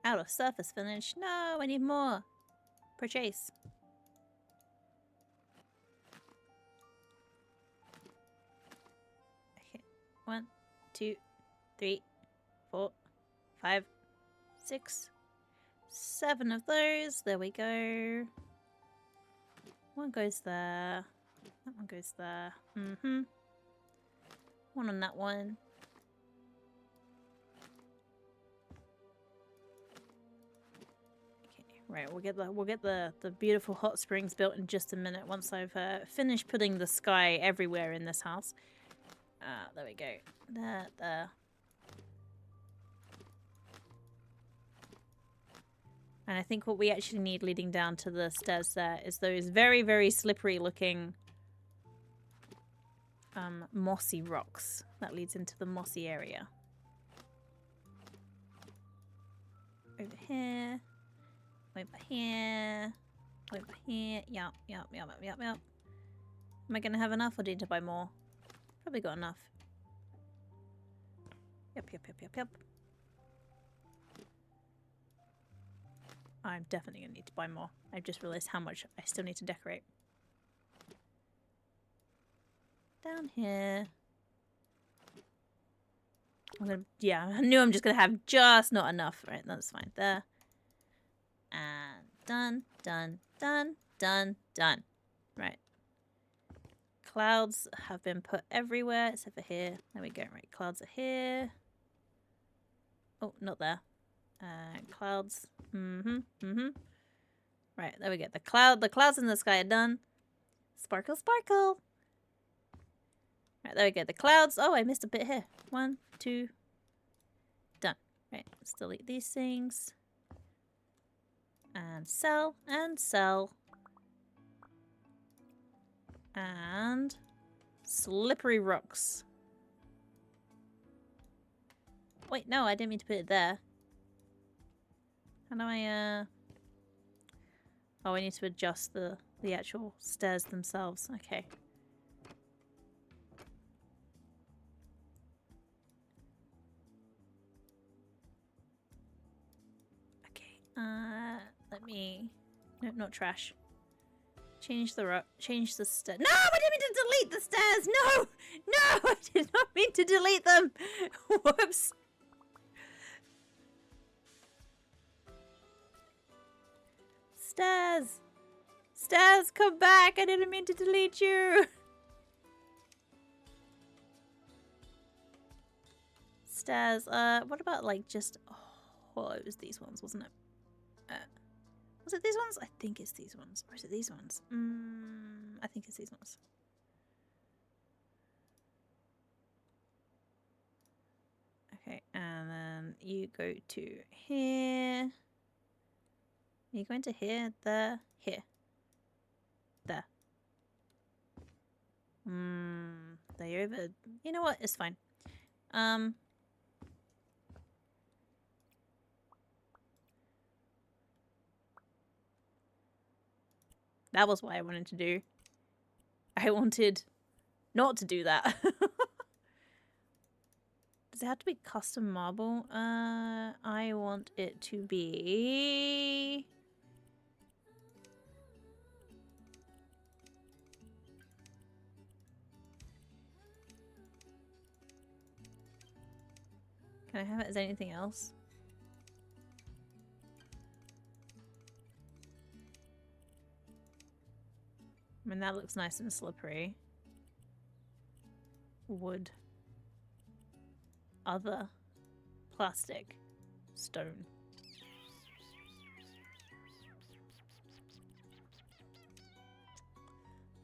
Out of surface finish. No, I need more. Purchase. Okay, 1, 2, 3, 4, 5, 6, 7 of those. There we go. One goes there. That one goes there. One on that one. Okay, right. We'll get the beautiful hot springs built in just a minute once I've finished putting the sky everywhere in this house. There we go. There. And I think what we actually need leading down to the stairs there is those very, very slippery looking mossy rocks. That leads into the mossy area. Over here. Over here. Over here. Yup. Am I going to have enough or do I need to buy more? Probably got enough. Yep. I'm definitely going to need to buy more. I've just realised how much I still need to decorate. Down here. Yeah, I knew I'm just going to have just not enough. Right, that's fine. There. And done. Right. Clouds have been put everywhere except for here. There we go. Right, clouds are here. Oh, not there. Clouds. Right, there we go. The clouds in the sky are done. Sparkle. Right, there we go. The clouds. Oh, I missed a bit here. 1, 2. Done. Right, let's delete these things. And sell. And slippery rocks. Wait, no, I didn't mean to put it there. How do I, Oh, I need to adjust the actual stairs themselves. Okay. Okay, let me... No, not trash. Change the stairs. No, I didn't mean to delete the stairs! No! No, I did not mean to delete them! Whoops! Stairs, come back! I didn't mean to delete you! Stairs, what about like just... Oh, it was these ones, wasn't it? Was it these ones? I think it's these ones. Or is it these ones? I think it's these ones. Okay, and then you go to here. Are you going to here? There? Here. There. They over... You know what? It's fine. That was what I wanted to do. I wanted not to do that. Does it have to be custom marble? I want it to be... Can I have it as anything else? I mean, that looks nice and slippery. Wood. Other. Plastic. Stone.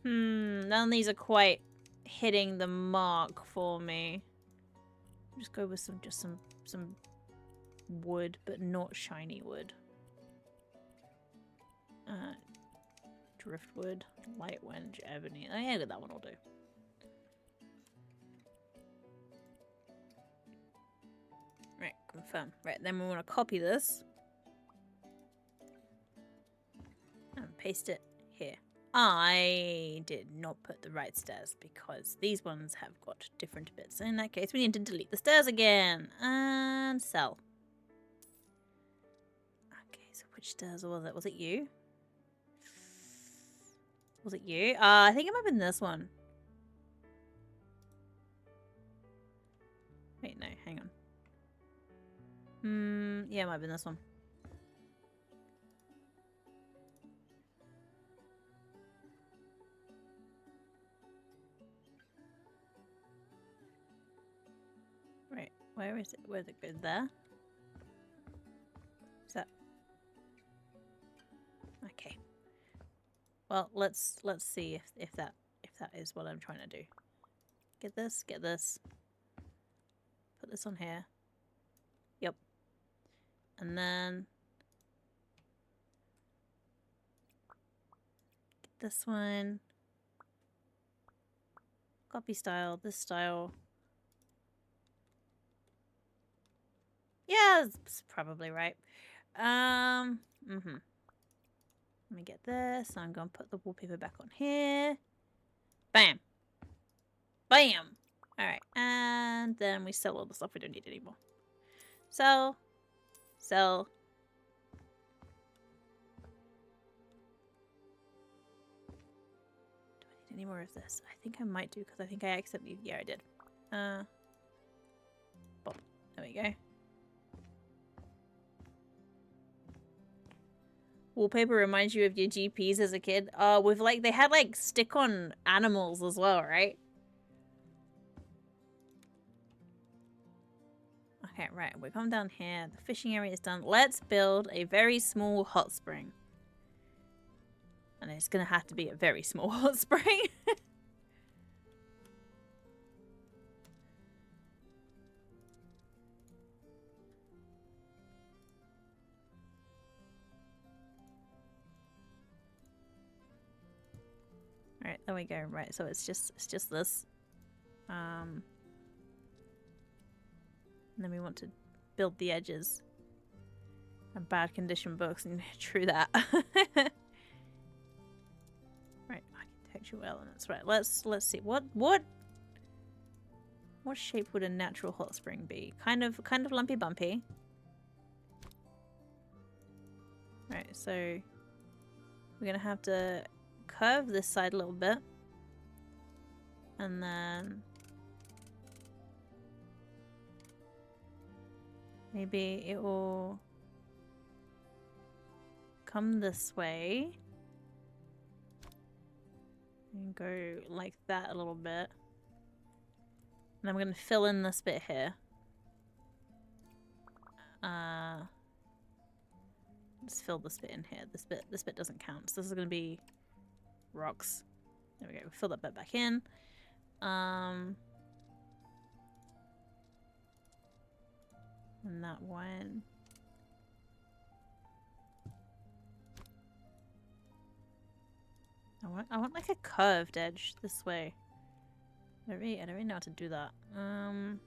None of these are quite hitting the mark for me. Just go with some wood, but not shiny wood. Driftwood, light wenge, ebony. Oh yeah, that one will do. Right, confirm. Right, then we want to copy this and paste it here. I did not put the right stairs because these ones have got different bits. In that case, we need to delete the stairs again and sell. Okay, so which stairs was it? Was it you? Was it you? I think it might have been this one. Wait, no, hang on. Yeah, it might have been this one. Right, where is it? Where's it go? There? Is that... Okay. Well, let's see if that is what I'm trying to do. Get this, get this. Put this on here. Yep. And then get this one. Copy style, this style. Yeah, that's probably right. Let me get this. I'm going to put the wallpaper back on here. Bam. Bam. Alright, and then we sell all the stuff we don't need anymore. Sell. Sell. Do I need any more of this? I think I might do because I think I accidentally... Yeah, I did. Boom. There we go. Wallpaper reminds you of your GPs as a kid. With like, they had like stick-on animals as well, right? Okay, right, we're coming down here. The fishing area is done. Let's build a very small hot spring. And it's gonna have to be a very small hot spring. Alright, there we go. Right, so it's just this. And then we want to build the edges. And bad condition books, and true that. Right, architectural elements. Right, let's see. What shape would a natural hot spring be? Kind of lumpy bumpy. Right, so we're gonna have to curve this side a little bit. And then maybe it will come this way and go like that a little bit. And I'm going to fill in this bit here. Let's fill this bit in here. This bit doesn't count. So this is gonna be rocks. There we go. Fill that bit back in. And that one. I want like a curved edge this way. I don't really know how to do that. Never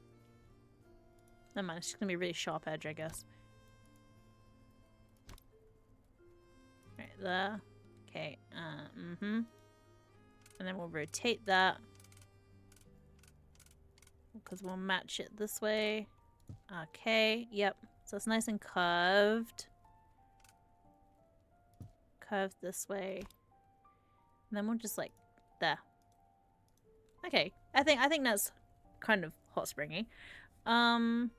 mind, it's just gonna be a really sharp edge, I guess. Right there. Okay, and then we'll rotate that. Because we'll match it this way. Okay, yep. So it's nice and curved. Curved this way. And then we'll just like there. Okay, I think that's kind of hot springy. I'm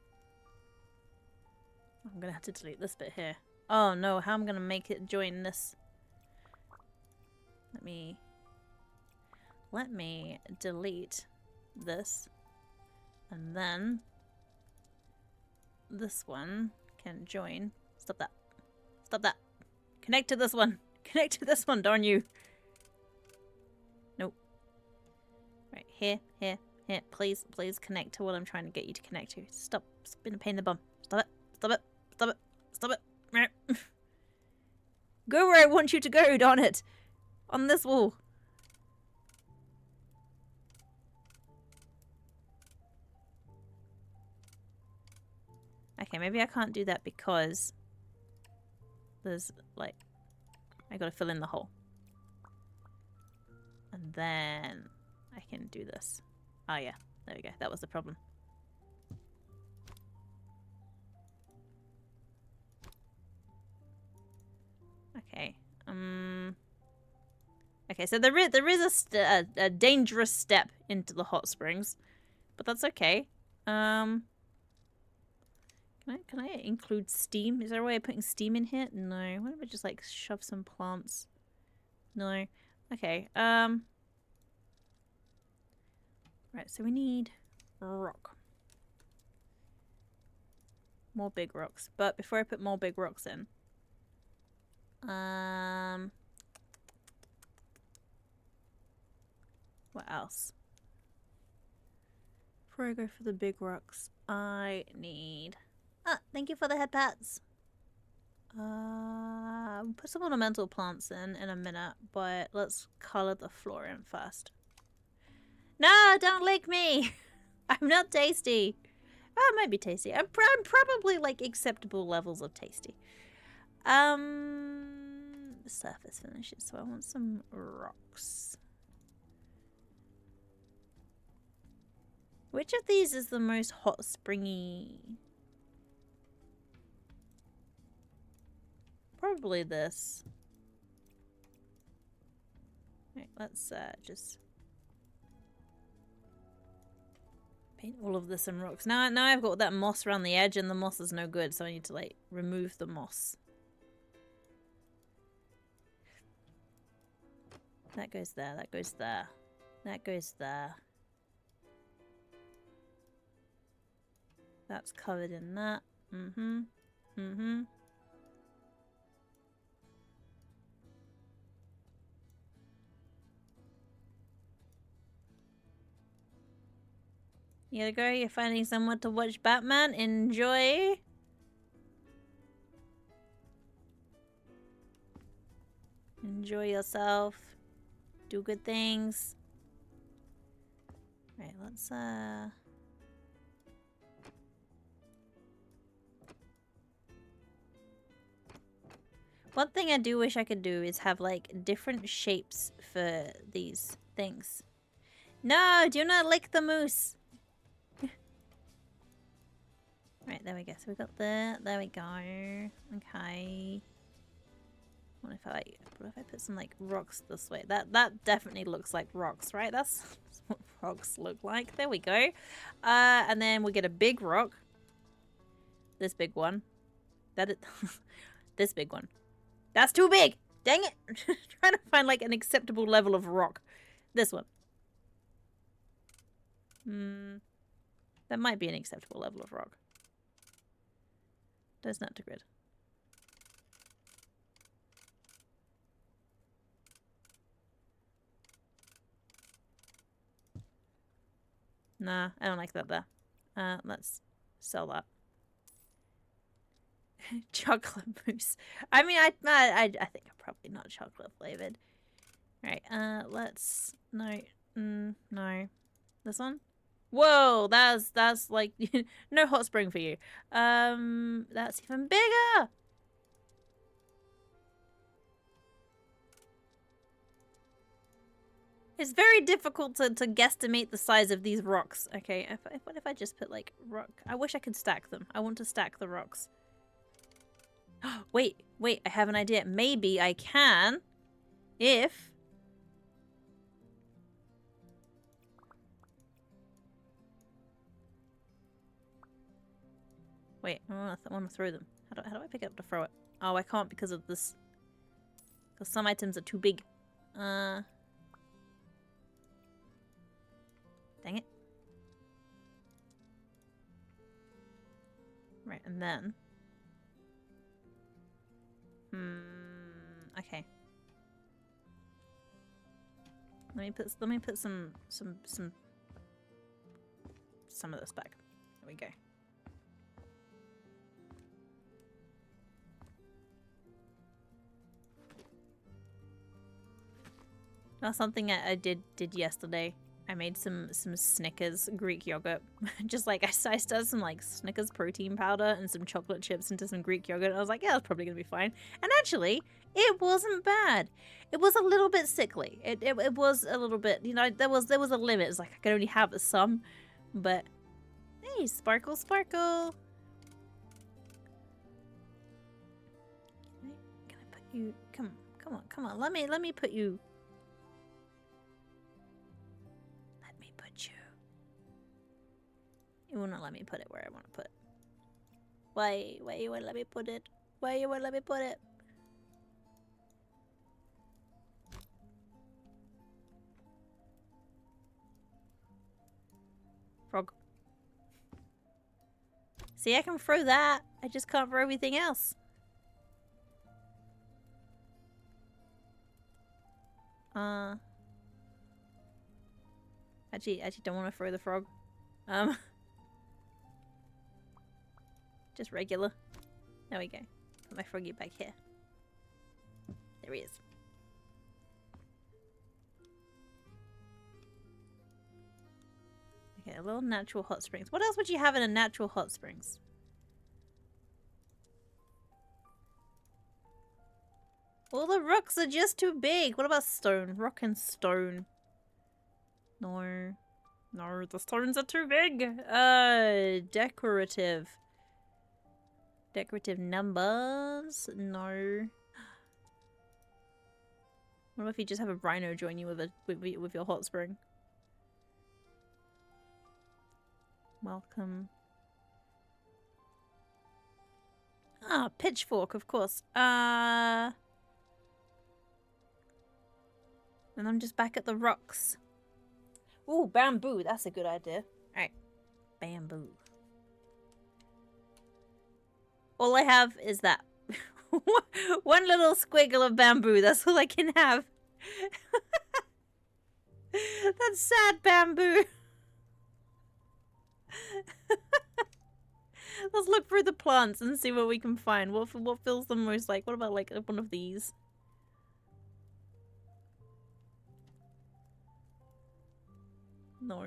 gonna have to delete this bit here. Oh no, how am I gonna make it join this? Let me delete this, and then this one can join. Stop that. Stop that. Connect to this one. Connect to this one, darn you. Nope. Right, here. Please connect to what I'm trying to get you to connect to. Stop. It's been a pain in the bum. Stop it. Go where I want you to go, darn it. On this wall. Okay, maybe I can't do that because there's, like, I gotta fill in the hole. And then I can do this. Oh yeah, there we go. That was the problem. Okay. Okay, so there is a dangerous step into the hot springs, but that's okay. Can I include steam? Is there a way of putting steam in here? No. What if I just like shove some plants? No. Okay. Right, so we need rock. More big rocks. But before I put more big rocks in, what else? Before I go for the big rocks, I need... Ah, thank you for the head pats. Put some ornamental plants in a minute, but let's color the floor in first. No, don't lick me! I'm not tasty. Oh, it might be tasty. I'm probably like acceptable levels of tasty. Surface finishes, so I want some rocks. Which of these is the most hot springy? Probably this. Right, let's just paint all of this in rocks. Now I've got that moss around the edge and the moss is no good, so I need to like remove the moss. That goes there, that goes there. That goes there. That's covered in that. You gotta go, you're finding someone to watch Batman. Enjoy. Enjoy yourself. Do good things. Right, let's one thing I do wish I could do is have like different shapes for these things. No, do not lick the moose. Right, there we go. So we got there we go. Okay. What if I put some like rocks this way? That definitely looks like rocks, right? That's what rocks look like. There we go. And then we'll get a big rock. This big one. This big one. That's too big! Dang it! Trying to find like an acceptable level of rock. This one. That might be an acceptable level of rock. Don't snap to grid. Nah, I don't like that there. Let's sell that. Chocolate mousse. I mean, I think I'm probably not chocolate flavored. Right. Let's no. No. This one. Whoa, that's like no hot spring for you. That's even bigger. It's very difficult to guesstimate the size of these rocks. Okay, what if I just put like rock? I wish I could stack them. I want to stack the rocks. Wait, I have an idea. Maybe I can if... Wait, I want to throw them. How do I pick it up to throw it? Oh, I can't because of this. Because some items are too big. Dang it. Right, and then... Okay. Let me put some of this back. There we go. That's something I did yesterday. I made some Snickers Greek yogurt. Just like I stirred some like Snickers protein powder and some chocolate chips into some Greek yogurt. And I was like, yeah, that's probably gonna be fine. And actually, it wasn't bad. It was a little bit sickly. It was a little bit, you know, there was a limit. It's like I could only have some. But hey, sparkle, sparkle. Can I put you? Come on. Let me put you. You will not let me put it where I want to put it. Why you won't let me put it? Why you won't let me put it? Frog. See, I can throw that. I just can't throw everything else. Actually don't want to throw the frog. Just regular. There we go. Put my froggy back here. There he is. Okay, a little natural hot springs. What else would you have in a natural hot springs? All the rocks are just too big. What about stone? Rock and stone. No. No, the stones are too big. Decorative. Decorative numbers? No. What if you just have a rhino join you with your hot spring? Welcome. Ah, pitchfork, of course. And I'm just back at the rocks. Ooh, bamboo. That's a good idea. Alright. Bamboo. All I have is that. One little squiggle of bamboo. That's all I can have. That's sad bamboo. Let's look through the plants and see what we can find. What feels the most like? What about like one of these? No.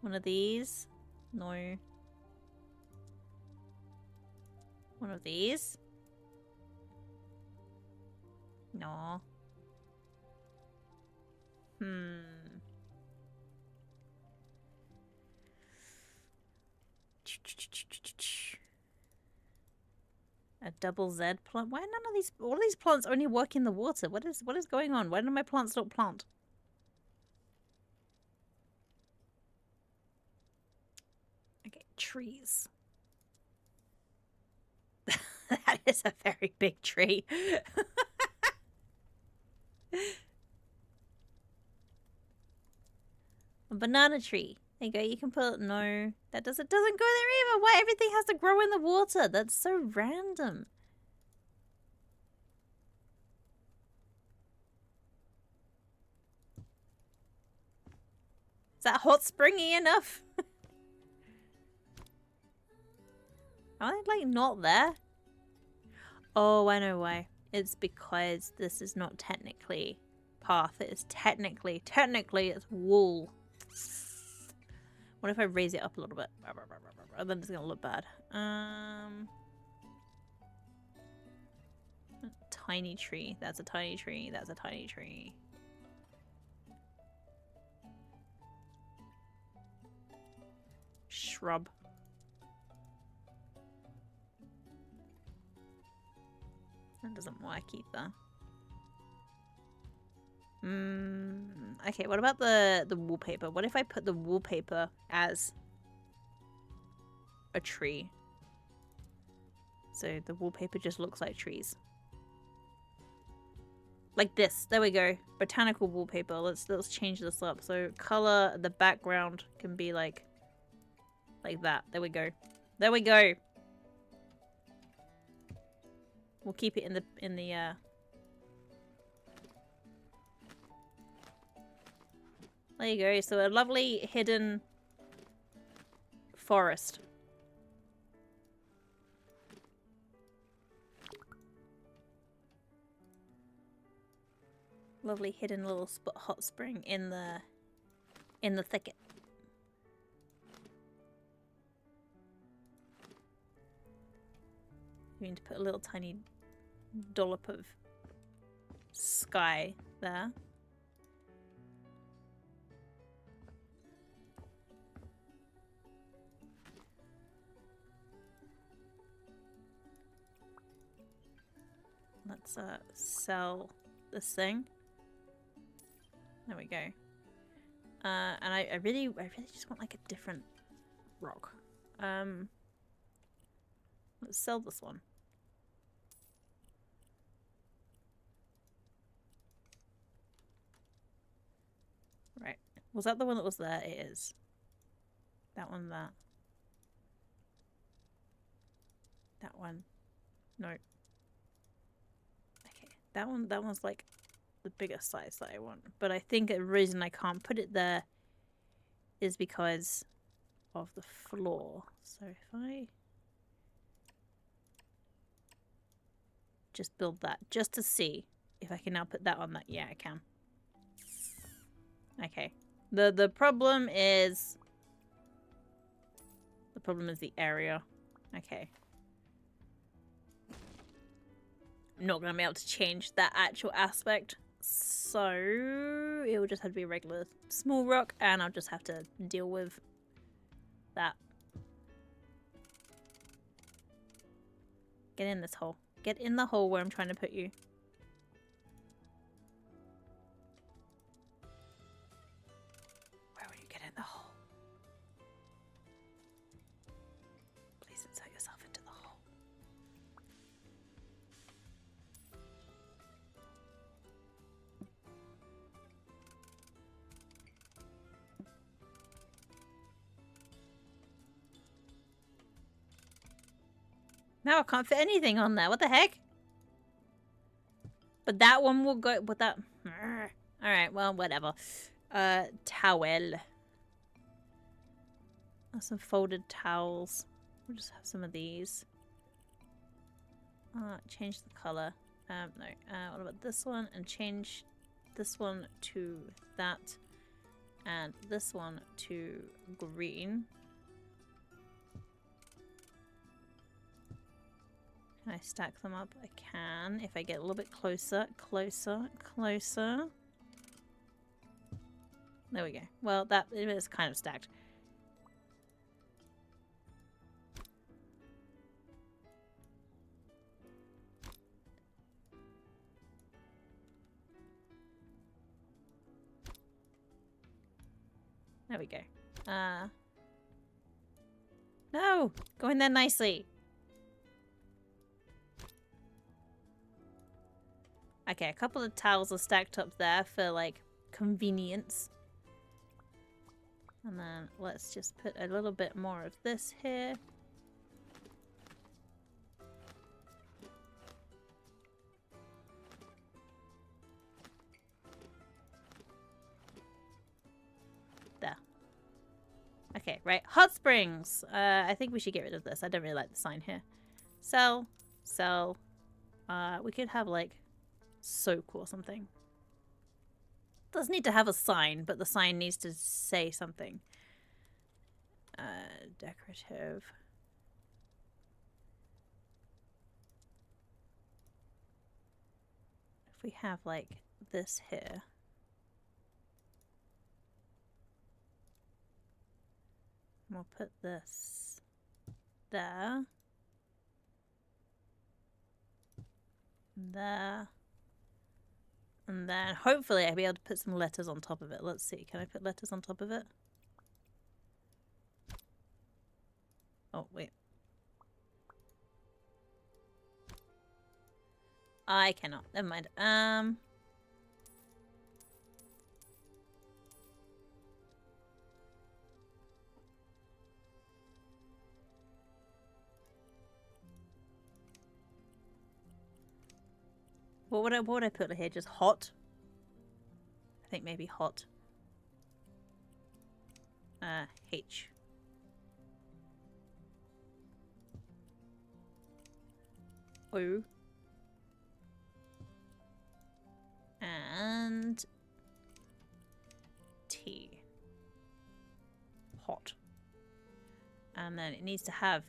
One of these? No. One of these? No. A double Z plant? Why none of these... All these plants only work in the water? What is going on? Why do my plants not plant? Okay, trees. That is a very big tree. A banana tree. There you go. You can put... No. That doesn't go there either. Why everything has to grow in the water? That's so random. Is that hot springy enough? Are they like not there? Oh, I know why. It's because this is not technically path. It is technically it's wool. What if I raise it up a little bit? Then it's gonna look bad. Tiny tree. That's a tiny tree. That's a tiny tree. Shrub. That doesn't work either. Okay, what about the wallpaper? What if I put the wallpaper as a tree? So the wallpaper just looks like trees. Like this. There we go. Botanical wallpaper. Let's change this up. So color the background can be like that. There we go. There we go. We'll keep it in the There you go. So a lovely hidden forest. Lovely hidden little hot spring in the thicket. You need to put a little tiny dollop of sky there. Let's sell this thing. There we go. And I really just want like a different rock. Let's sell this one. Right. Was that the one that was there? It is. That one, that. That one. No. Okay. That one's like the biggest size that I want. But I think the reason I can't put it there is because of the floor. So if I just build that just to see if I can now put that on that. Yeah, I can. Okay. The problem is the area. Okay. I'm not gonna be able to change that actual aspect, so it will just have to be a regular small rock, and I'll just have to deal with that. Get in this hole. Get in the hole where I'm trying to put you. Where will you get in the hole? Please insert yourself into the hole. Now I can't fit anything on there. What the heck? But that one will go with that. Alright, well, whatever. Towel. Some folded towels. We'll just have some of these. Change the color. No. What about this one? And change this one to that. And this one to green. Can I stack them up? I can. If I get a little bit closer. There we go. Well, that it is kind of stacked. There we go. No! Go in there nicely. Okay, a couple of towels are stacked up there for, like, convenience. And then let's just put a little bit more of this here. There. Okay, right. Hot springs. I think we should get rid of this. I don't really like the sign here. Sell. Sell. We could have, like, soak or something. Doesn't need to have a sign, but the sign needs to say something. Decorative. If we have, like, this here. We'll put this there. There. And then hopefully I'll be able to put some letters on top of it. Let's see. Can I put letters on top of it? Oh, wait. I cannot. Never mind. What would I put here? Just hot? I think maybe hot. H. O. And T. Hot. And then it needs to have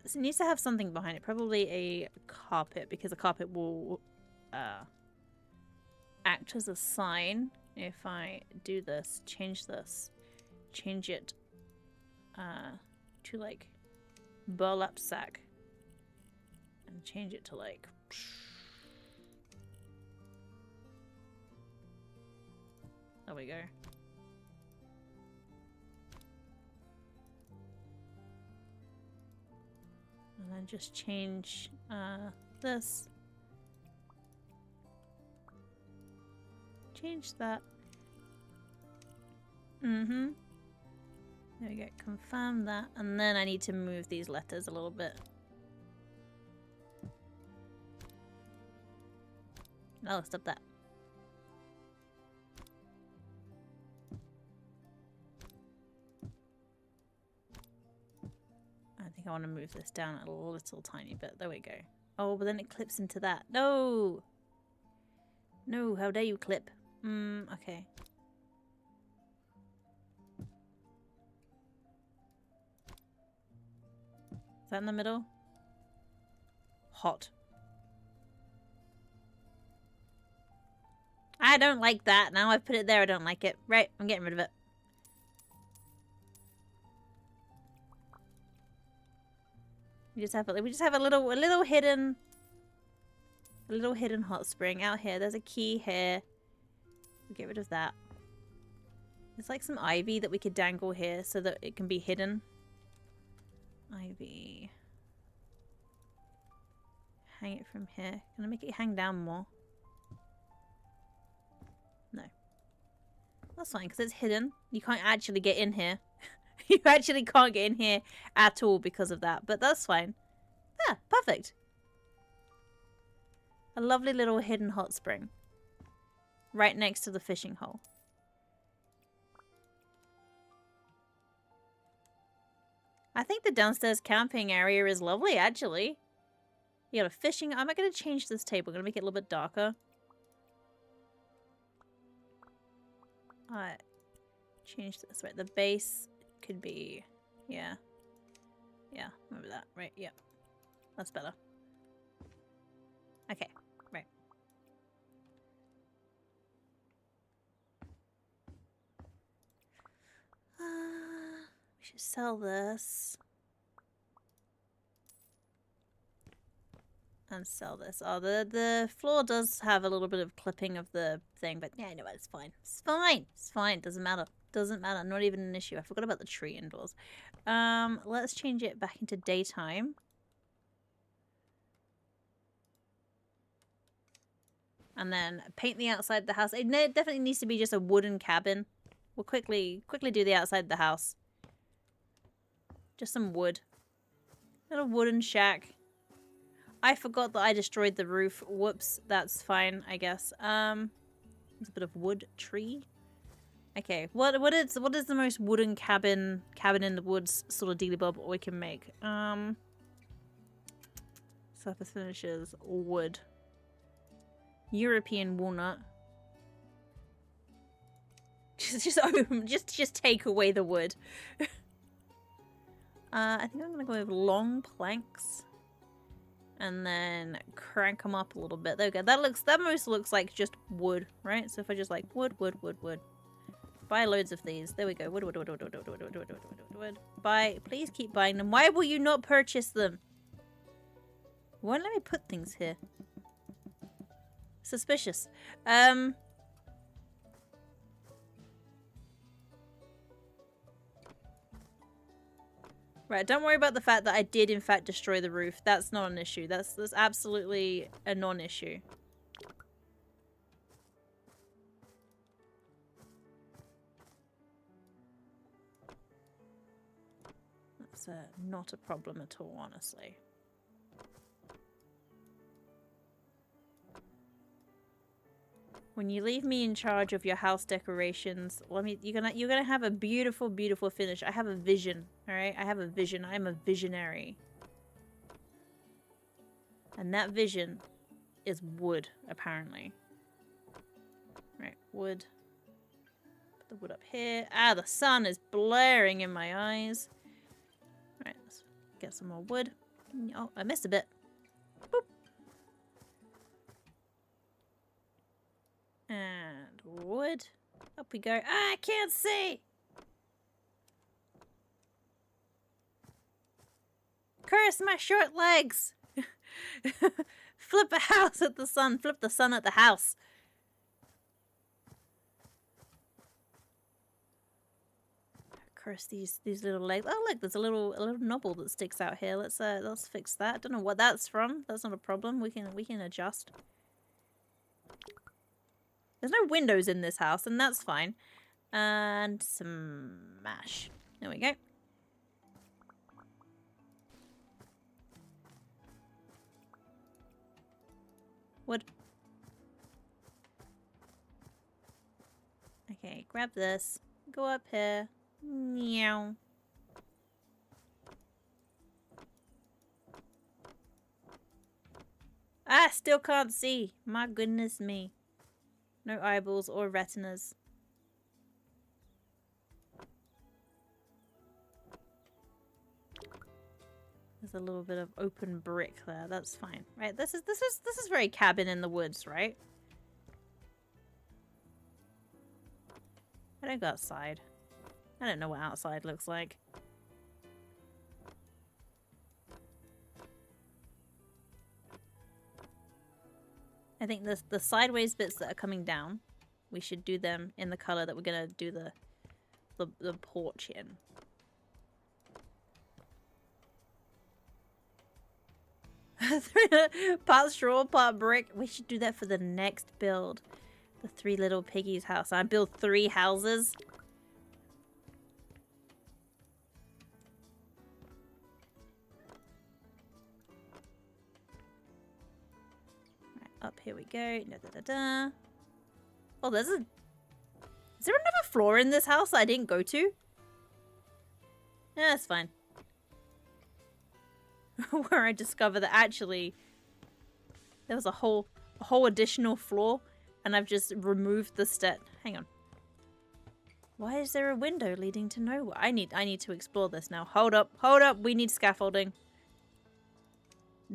something behind it. Probably a carpet, because a carpet will act as a sign. If I do this, change it to like burlap sack, and change it to like there we go. And then just change this. Change that. There we go. Confirm that. And then I need to move these letters a little bit. Oh, stop that. I think I want to move this down a little tiny bit. There we go. Oh, but then it clips into that. No! No, how dare you clip? Okay. Is that in the middle? Hot. I don't like that. Now I've put it there, I don't like it. Right, I'm getting rid of it. We just have a little hidden hot spring out here. There's a key here. We'll get rid of that. There's like some ivy that we could dangle here so that it can be hidden. Ivy. Hang it from here. Can I make it hang down more? No. That's fine, because it's hidden. You can't actually get in here. You actually can't get in here at all because of that. But that's fine. Ah, perfect. A lovely little hidden hot spring. Right next to the fishing hole. I think the downstairs camping area is lovely, actually. You got a fishing... I'm going to change this table. I'm going to make it a little bit darker. Alright. Change this. Right, the base could be... Yeah. Yeah, remember that. Right, yep. That's better. Okay, right. We should sell this. And sell this. Oh, the floor does have a little bit of clipping of the thing, but yeah, no, it's fine. It's fine. It's fine. Doesn't matter. Doesn't matter. Not even an issue. I forgot about the tree indoors. Let's change it back into daytime. And then paint the outside of the house. It definitely needs to be just a wooden cabin. We'll quickly do the outside of the house. Just some wood. Little wooden shack. I forgot that I destroyed the roof. Whoops. That's fine, I guess. There's a bit of wood tree. Okay, what is the most wooden cabin in the woods sort of dealy bob we can make? Surface finishes, wood. European walnut. Just take away the wood. I think I'm gonna go with long planks. And then crank them up a little bit. There we go. That most looks like just wood, right? So if I just like wood. Buy loads of these. There we go. Wood. Buy. Please keep buying them. Why will you not purchase them? Won't let me put things here. Suspicious. Right, don't worry about the fact that I did in fact destroy the roof. That's not an issue. That's absolutely a non-issue. That's not a problem at all, honestly. When you leave me in charge of your house decorations, you're gonna have a beautiful, beautiful finish. I have a vision, alright? I have a vision. I am a visionary. And that vision is wood, apparently. Right, wood. Put the wood up here. Ah, the sun is blaring in my eyes. Alright, let's get some more wood. Oh, I missed a bit. Boop. And wood. Up we go. Ah, I can't see! Curse my short legs! Flip a house at the sun. Flip the sun at the house. Curse these little legs. Oh look, there's a little knobble that sticks out here. Let's fix that. Don't know what that's from. That's not a problem. We can adjust. There's no windows in this house, and that's fine. And some mash. There we go. Wood. Okay, grab this. Go up here. Meow. Ah, still can't see. My goodness me. No eyeballs or retinas. There's a little bit of open brick there. That's fine. Right, this is very cabin in the woods, right? I don't go outside. I don't know what outside looks like. I think the sideways bits that are coming down, we should do them in the color that we're gonna do the porch in. Part straw, part brick. We should do that for the next build. The 3 little piggies house. I build 3 houses. Up here we go. Oh, is there another floor in this house that I didn't go to? Yeah, that's fine. Where I discover that actually there was a whole additional floor, and I've just removed the step. Hang on. Why is there a window leading to nowhere? I need to explore this now. Hold up. We need scaffolding.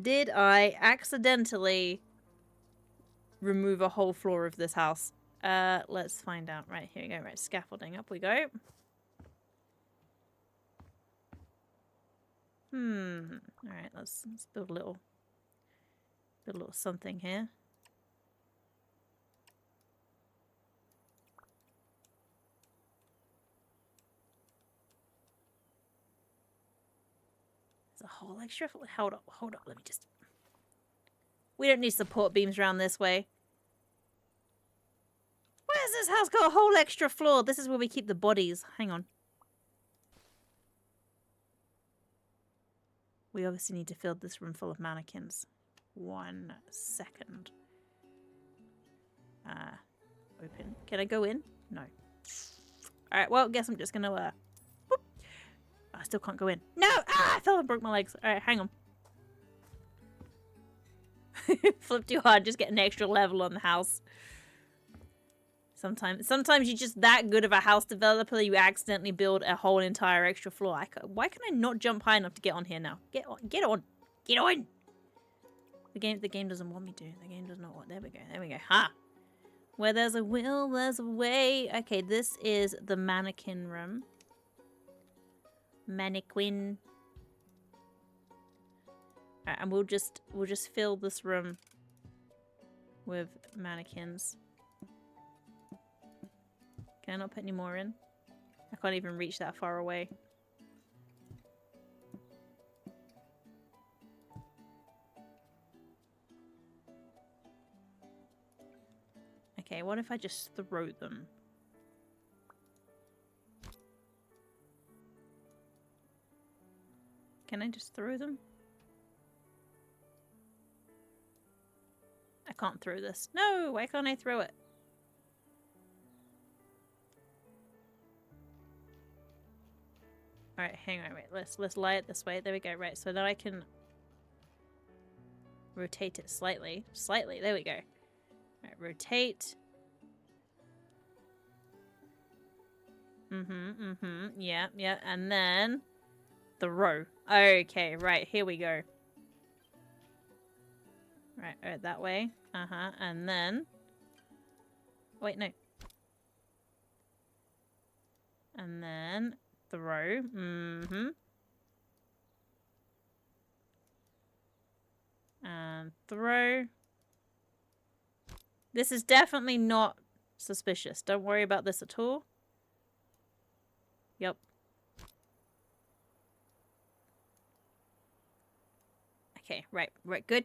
Did I accidentally remove a whole floor of this house? Let's find out. Right, here we go. Right, scaffolding. Up we go. Alright, let's build a little something here. There's a whole extra. Hold up. Let me just. We don't need support beams around this way. Where's this house got a whole extra floor? This is where we keep the bodies. Hang on. We obviously need to fill this room full of mannequins. 1 second. Open. Can I go in? No. Alright, well, guess I'm just gonna, whoop. I still can't go in. No! Ah! I fell and broke my legs. Alright, hang on. Flip too hard, just get an extra level on the house. Sometimes you're just that good of a house developer you accidentally build a whole entire extra floor. Why can I not jump high enough to get on here now? Get on! Get on! Get on! The game doesn't want me to. The game does not want. There we go. There we go. Ha! Where there's a will, there's a way. Okay, this is the mannequin room. Mannequin. Alright, and we'll just fill this room with mannequins. Can I not put any more in? I can't even reach that far away. Okay, what if I just throw them? Can I just throw them? I can't throw this. No, why can't I throw it? Alright, hang on, wait. Let's lie it this way. There we go. Right, so now I can rotate it slightly. Slightly, there we go. Alright, rotate. Yeah, yeah. And then the row. Okay, right, here we go. Right, that way. And then wait, no. And then the row. And throw. This is definitely not suspicious. Don't worry about this at all. Yep. Okay, right, good.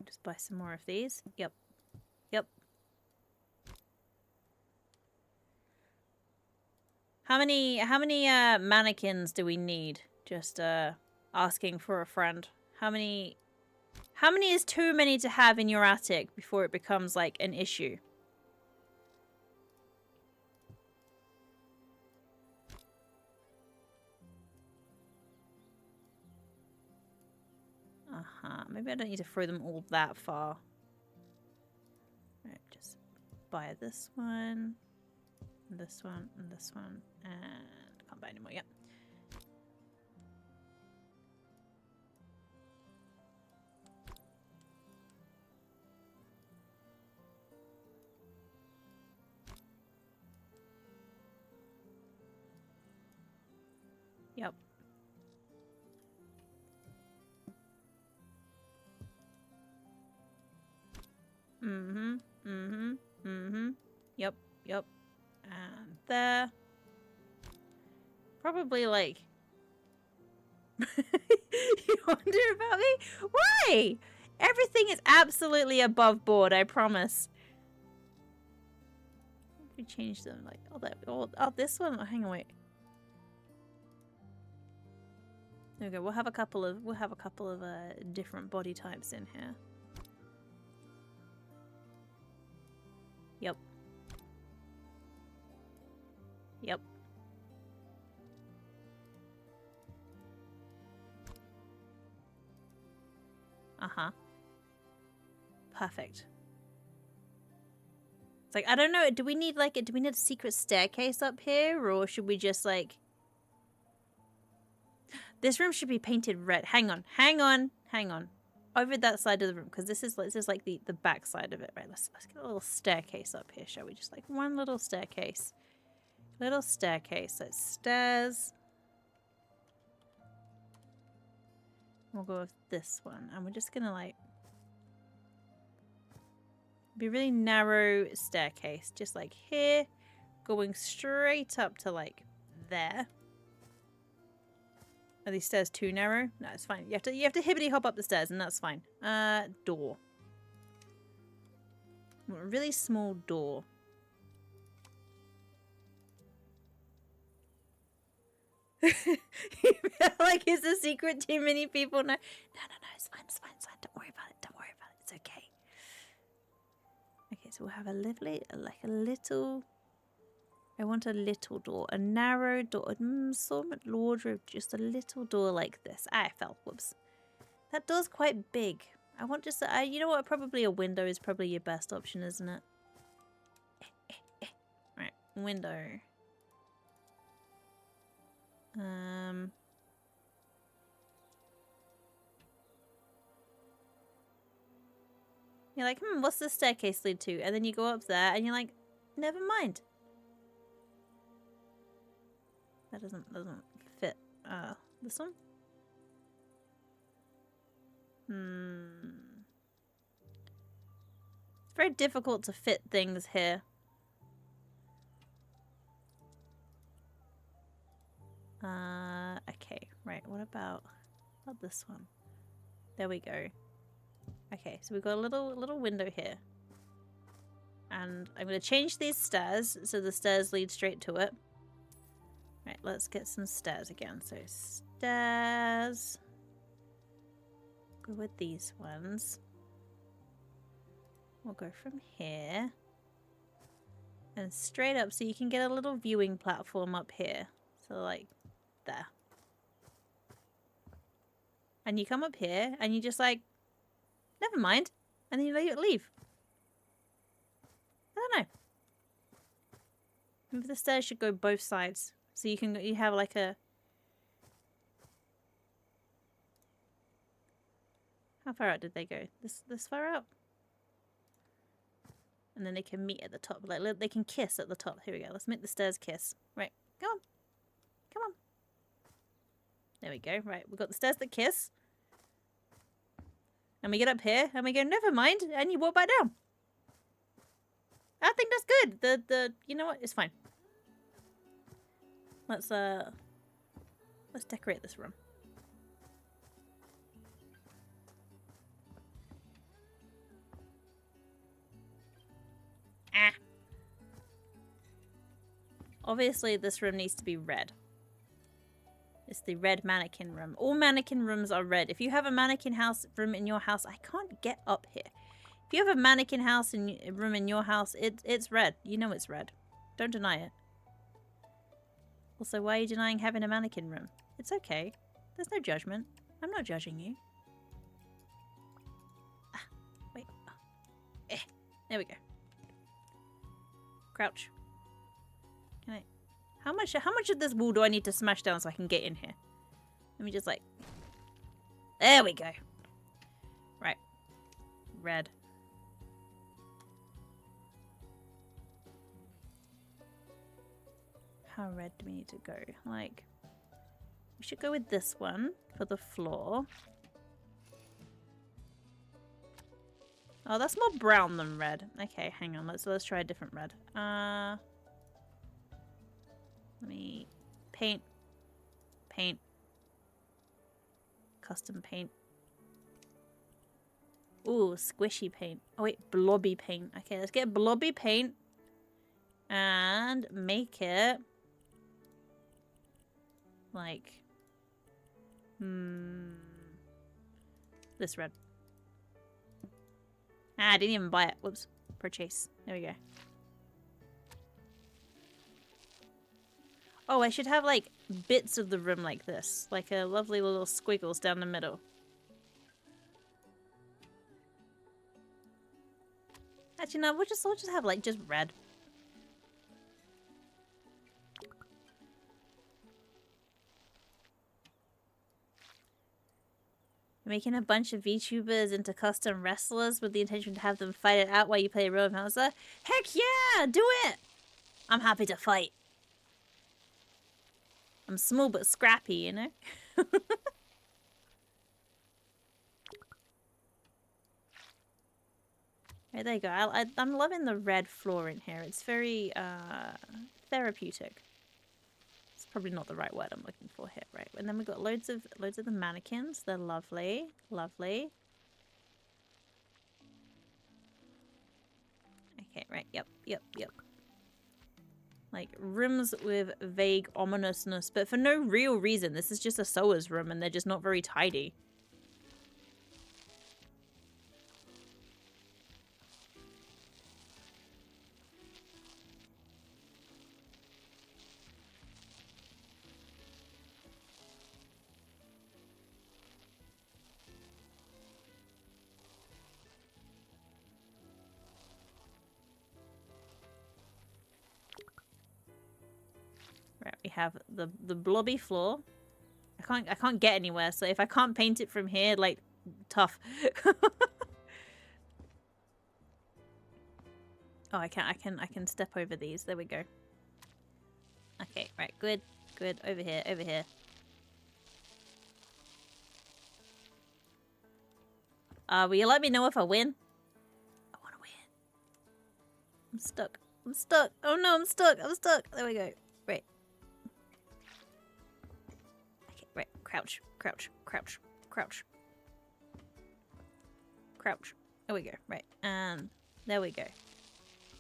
Just buy some more of these. Yep. How many mannequins do we need? Just asking for a friend. How many is too many to have in your attic before it becomes like an issue? Maybe I don't need to throw them all that far. Right, just buy this one, this one, and this one, and can't buy anymore. Yep. Yep. Yep. And there. Probably like... You wonder about me? Why? Everything is absolutely above board, I promise. If we change them, like, oh, this one? Oh, hang on, wait. There we go. We'll have a couple of different body types in here. Yep. Perfect. It's like, I don't know, do we need a secret staircase up here, or should we just like... This room should be painted red. Hang on. Over that side of the room, because this is like the back side of it, right? Let's get a little staircase up here, shall we? Just like one little staircase. So it's stairs. We'll go with this one, and we're just gonna like be really narrow staircase, just like here, going straight up to like there. Are these stairs too narrow? No, it's fine. You have to hibbity hop up the stairs, and that's fine. Door. A really small door. You feel like it's a secret too many people know. No, it's fine. Don't worry about it. It's okay. Okay, so we'll have a lovely, like a little... I want a little door. A narrow door. Some wardrobe, just a little door like this. Ah, I fell. Whoops. That door's quite big. I want just a... you know what? Probably a window is probably your best option, isn't it? Right, window. You're like, what's the staircase lead to? And then you go up there and you're like, never mind. That doesn't fit. This one? It's very difficult to fit things here. Okay, right, what about this one? There we go. Okay, so we've got a little window here. And I'm going to change these stairs so the stairs lead straight to it. Right, let's get some stairs again. So stairs. Go with these ones. We'll go from here. And straight up so you can get a little viewing platform up here. So like there. And you come up here and you just like, never mind. And then you leave. I don't know. Maybe the stairs should go both sides. So you have like a... How far out did they go? This far out? And then they can meet at the top. Like they can kiss at the top. Here we go. Let's make the stairs kiss. Right. Come on. Come on. There we go. Right. We've got the stairs that kiss. And we get up here and we go, never mind. And you walk back down. I think that's good. You know what? It's fine. Let's decorate this room. Ah. Obviously, this room needs to be red. It's the red mannequin room. All mannequin rooms are red. If you have a mannequin room in your house, I can't get up here. If you have a mannequin room in your house, it's red. You know it's red. Don't deny it. Also, why are you denying having a mannequin room? It's okay. There's no judgment. I'm not judging you. Ah, wait. Oh. There we go. Crouch. Can I... How much of this wall do I need to smash down so I can get in here? Let me just like... There we go. Right. Red. How red do we need to go? Like, we should go with this one for the floor. Oh, that's more brown than red. Okay, hang on. Let's try a different red. Let me paint. Custom paint. Ooh, squishy paint. Oh wait, blobby paint. Okay, let's get blobby paint and make it like this red. Ah, I didn't even buy it. Whoops. Purchase. There we go. Oh, I should have like bits of the room like this. Like a lovely little squiggles down the middle. Actually, no, we'll just have like just red. Making a bunch of VTubers into custom wrestlers with the intention to have them fight it out while you play Rowan Hauser? Heck yeah! Do it! I'm happy to fight. I'm small but scrappy, you know? Right, there you go. I'm loving the red floor in here. It's very therapeutic. It's probably not the right word I'm looking for here, right? And then we've got loads of the mannequins. They're lovely, lovely. Okay, right. Yep. Like rooms with vague ominousness, but for no real reason. This is just a sewer's room, and they're just not very tidy. have the blobby floor. I can't get anywhere, so if I can't paint it from here, like, tough. Oh, I can step over these. There we go. Okay, right, good. Good. Over here, over here. Will you let me know if I win? I want to win. I'm stuck. I'm stuck. Oh no, I'm stuck. I'm stuck. There we go. Right. Okay, right. Crouch. Crouch. Crouch. Crouch. Crouch. There we go. Right. And there we go.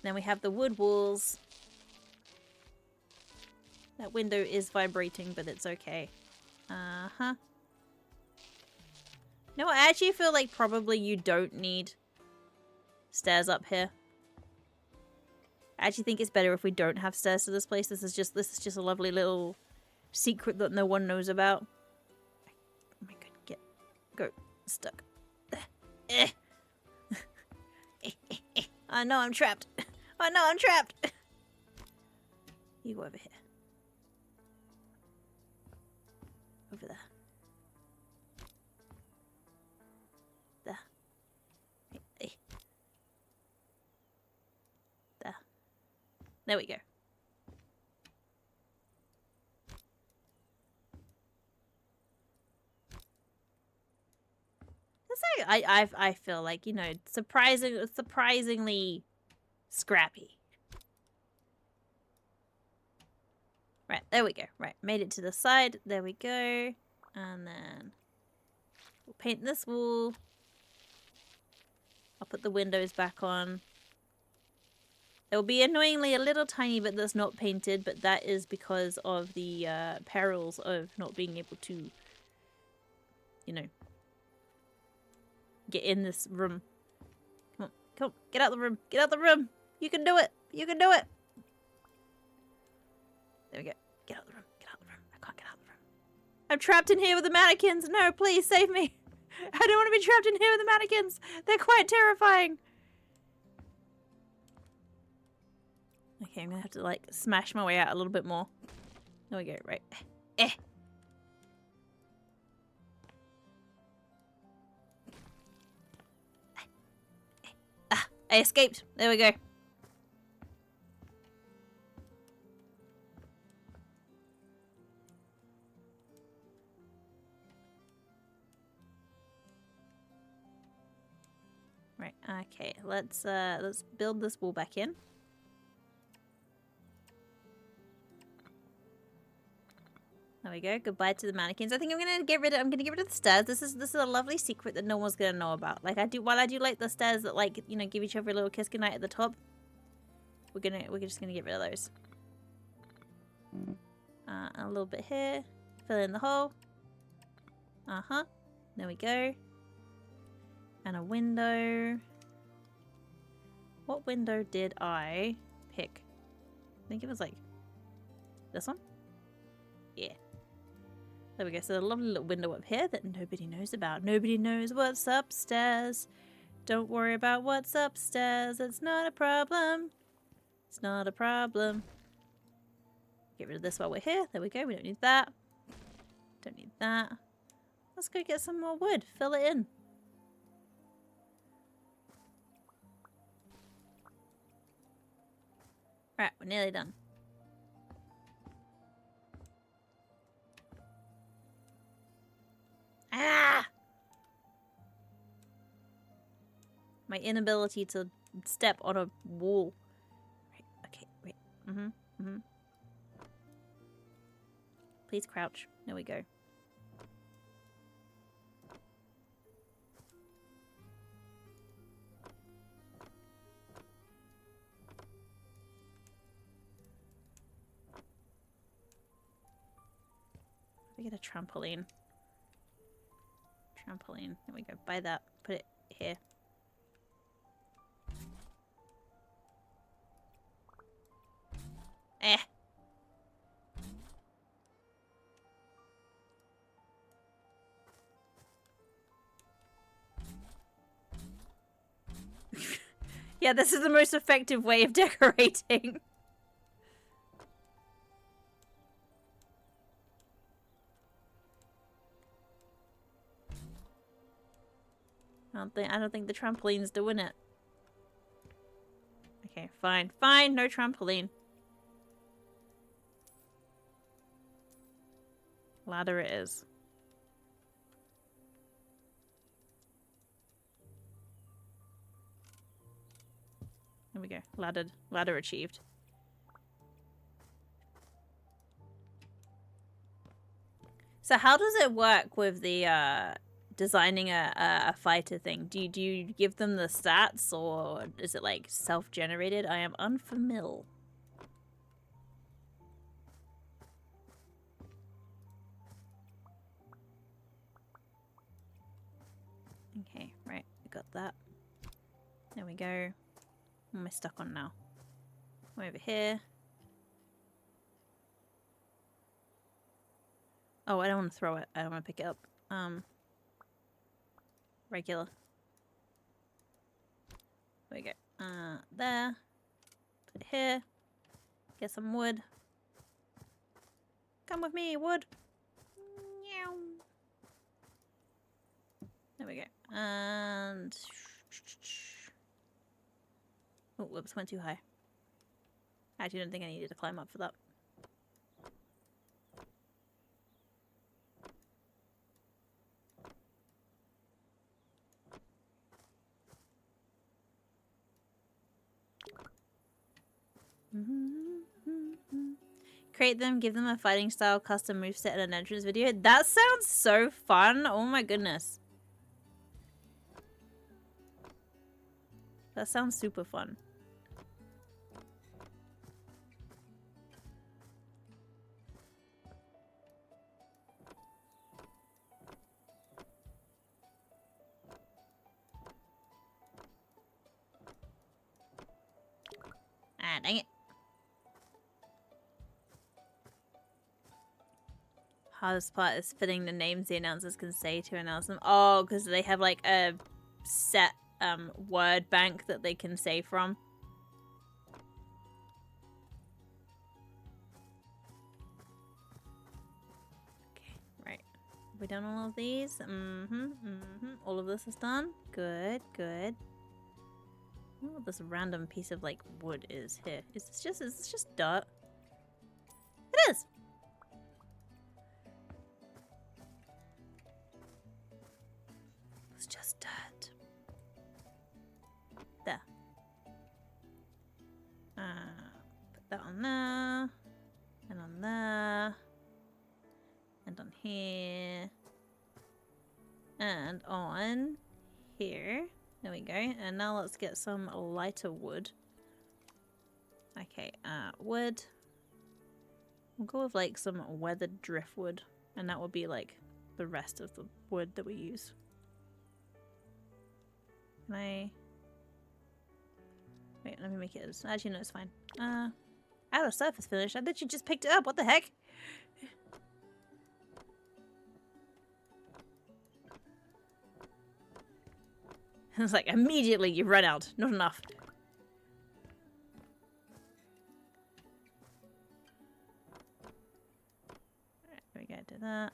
Then we have the wood walls. That window is vibrating, but it's okay. Uh-huh. No, I actually feel like probably you don't need stairs up here. I actually think it's better if we don't have stairs to this place. This is just a lovely little secret that no one knows about. Oh my god, go. Stuck. Oh no, I'm trapped. Oh no, I'm trapped. You go over here. Over there. There. Hey. There. There we go. I feel like, you know, surprisingly scrappy. Right, there we go. Right, made it to the side. There we go. And then we'll paint this wall. I'll put the windows back on. There will be annoyingly a little tiny bit that's not painted, but that is because of the perils of not being able to, you know, get in this room. Come on, come on, get out the room. Get out the room. You can do it. You can do it. There we go. Get out the room. Get out the room. I can't get out the room. I'm trapped in here with the mannequins. No, please save me. I don't want to be trapped in here with the mannequins. They're quite terrifying. Okay, I'm gonna have to like smash my way out a little bit more. There we go. Right. I escaped. There we go. Right, okay, let's build this wall back in. There we go. Goodbye to the mannequins. I think I'm gonna get rid of the stairs. This is a lovely secret that no one's gonna know about. Like while I do like the stairs that, like, you know, give each other a little kiss goodnight at the top. We're just gonna get rid of those. A little bit here. Fill in the hole. Uh-huh. There we go. And a window. What window did I pick? I think it was like this one? Yeah. There we go. So a lovely little window up here that nobody knows about. Nobody knows what's upstairs. Don't worry about what's upstairs. It's not a problem. It's not a problem. Get rid of this while we're here. There we go. We don't need that. Don't need that. Let's go get some more wood. Fill it in. Right, we're nearly done. Ah! My inability to step on a wall. Right, okay, wait. Please crouch. There we go. We get a trampoline. Trampoline. There we go. Buy that. Put it here. Eh. Yeah, this is the most effective way of decorating. I don't think the trampoline's doing it. Okay, fine. Fine, no trampoline. Ladder it is. There we go. Ladder achieved. So how does it work with the designing a fighter thing? Do you give them the stats, or is it like self-generated? I am unfamiliar. Okay, right. I got that. There we go. What am I stuck on now? I'm over here. Oh, I don't want to throw it. I don't want to pick it up. Regular. There we go. There. Put it here. Get some wood. Come with me, wood. Meow. There we go. And... Oh, whoops, went too high. I actually didn't think I needed to climb up for that. Create them, give them a fighting style, custom moveset, and an entrance video. That sounds so fun. Oh my goodness. That sounds super fun. Ah, dang it. Hardest part is fitting the names the announcers can say to announce them. Oh, because they have like a set word bank that they can say from. Okay, right. Have we done all of these? All of this is done. Good, good. Oh, this random piece of like wood is here. Is this just dirt? It is! It's just dirt. There. Put that on there. And on there. And on here. And on here. There we go. And now let's get some lighter wood. Okay, wood. We'll go with like some weathered driftwood. And that will be like the rest of the wood that we use. Can I... Wait, let me make it as... Actually, no, it's fine. Outer surface finish. I thought you just picked it up. What the heck? It's like, immediately you run out. Not enough. Alright, there we go. Do that.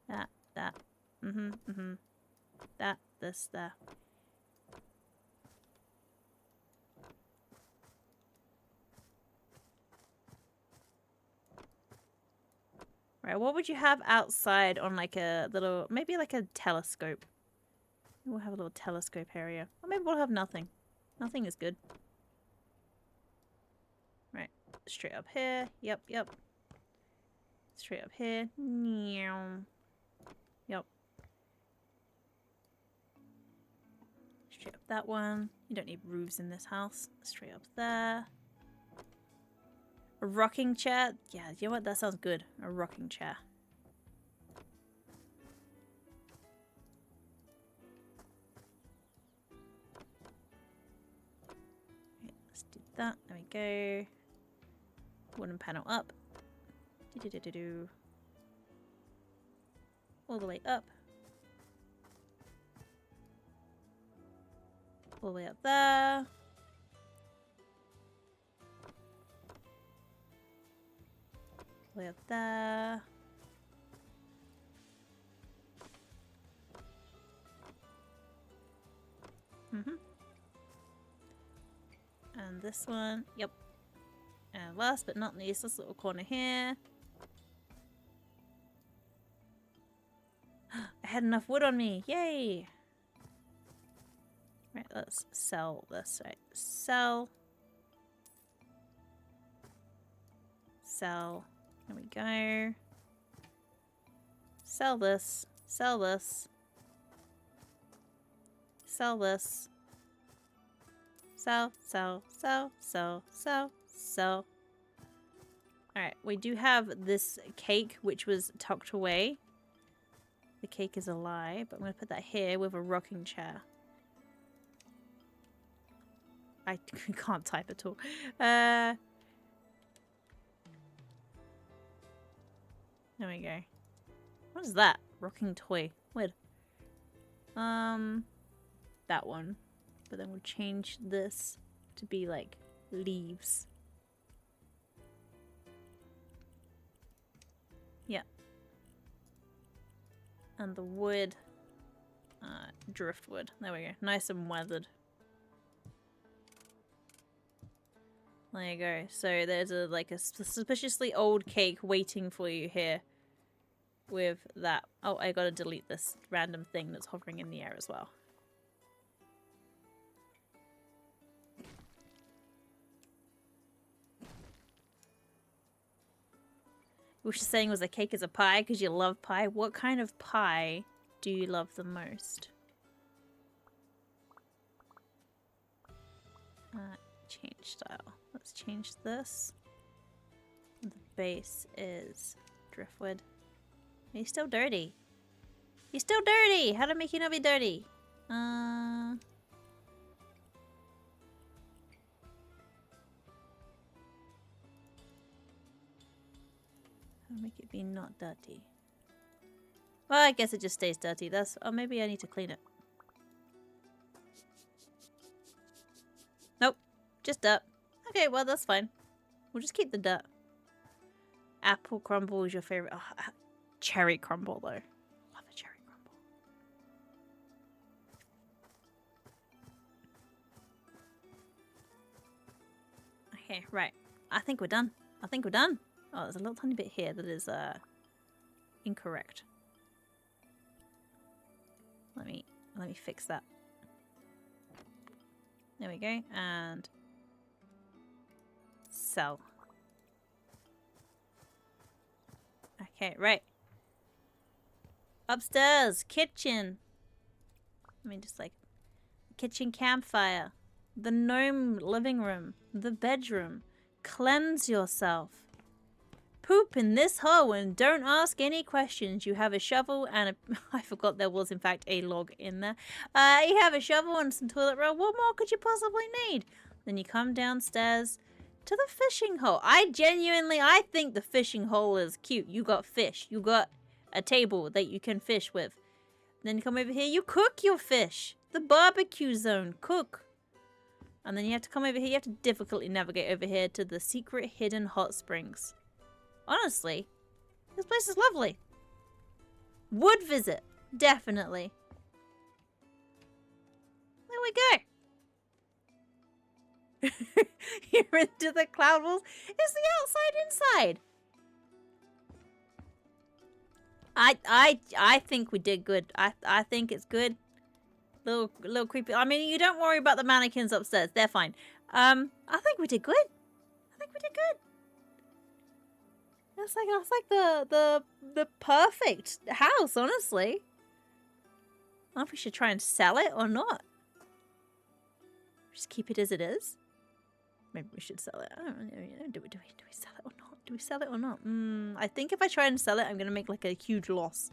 That. That, this, there. Right, what would you have outside on like a little, maybe like a telescope? We'll have a little telescope area. Or maybe we'll have nothing. Nothing is good. Right, straight up here. Yep. Straight up here. Yep. Straight up that one. You don't need roofs in this house. Straight up there. A rocking chair? Yeah, you know what? That sounds good. A rocking chair. Right, let's do that. There we go. Wooden panel up. Do-do-do-do-do. All the way up. All the way up there. Way up there. And this one, yep. And last but not least, this little corner here. I had enough wood on me, yay! Right, let's sell this, right? Sell. Sell. There we go. Sell this. Sell this. Sell this. Sell, sell, sell, sell, sell, sell. Alright, we do have this cake which was tucked away. The cake is a lie, but I'm going to put that here with a rocking chair. I can't type at all. There we go. What is that? Rocking toy. Weird. That one. But then we'll change this to be like leaves. Yeah. And the wood, driftwood. There we go. Nice and weathered. There you go. So there's a suspiciously old cake waiting for you here. With that. Oh, I gotta delete this random thing that's hovering in the air as well. What she's saying was a cake is a pie because you love pie. What kind of pie do you love the most? Change style. Let's change this. The base is driftwood. He's still dirty. He's still dirty! How to make you not be dirty? How to make it be not dirty? Well, I guess it just stays dirty. That's... Oh, maybe I need to clean it. Nope. Just dirt. Okay, well, that's fine. We'll just keep the dirt. Apple crumble is your favorite. Oh, cherry crumble, though. Love a cherry crumble. Okay, right. I think we're done. I think we're done. Oh, there's a little tiny bit here that is incorrect. Let me fix that. There we go. And sell. Okay, right. Upstairs, kitchen. I mean, just like kitchen campfire, the gnome living room, the bedroom. Cleanse yourself. Poop in this hole and don't ask any questions. You have a shovel and a... I forgot there was in fact a log in there. You have a shovel and some toilet roll. What more could you possibly need? Then you come downstairs to the fishing hole. I think the fishing hole is cute. You got fish. You got a table that you can fish with. Then you come over here. You cook your fish. The barbecue zone. Cook. And then you have to come over here. You have to difficultly navigate over here to the secret hidden hot springs. Honestly, this place is lovely. Would visit. Definitely. There we go. You're into the cloud walls. It's the outside inside. I think we did good. I think it's good. Little creepy. I mean, you don't worry about the mannequins upstairs. They're fine. I think we did good. I think we did good. That's like the perfect house, honestly. I don't know if we should try and sell it or not. Just keep it as it is. Maybe we should sell it. I don't know. Do we sell it or not? Do we sell it or not? I think if I try and sell it, I'm gonna make like a huge loss.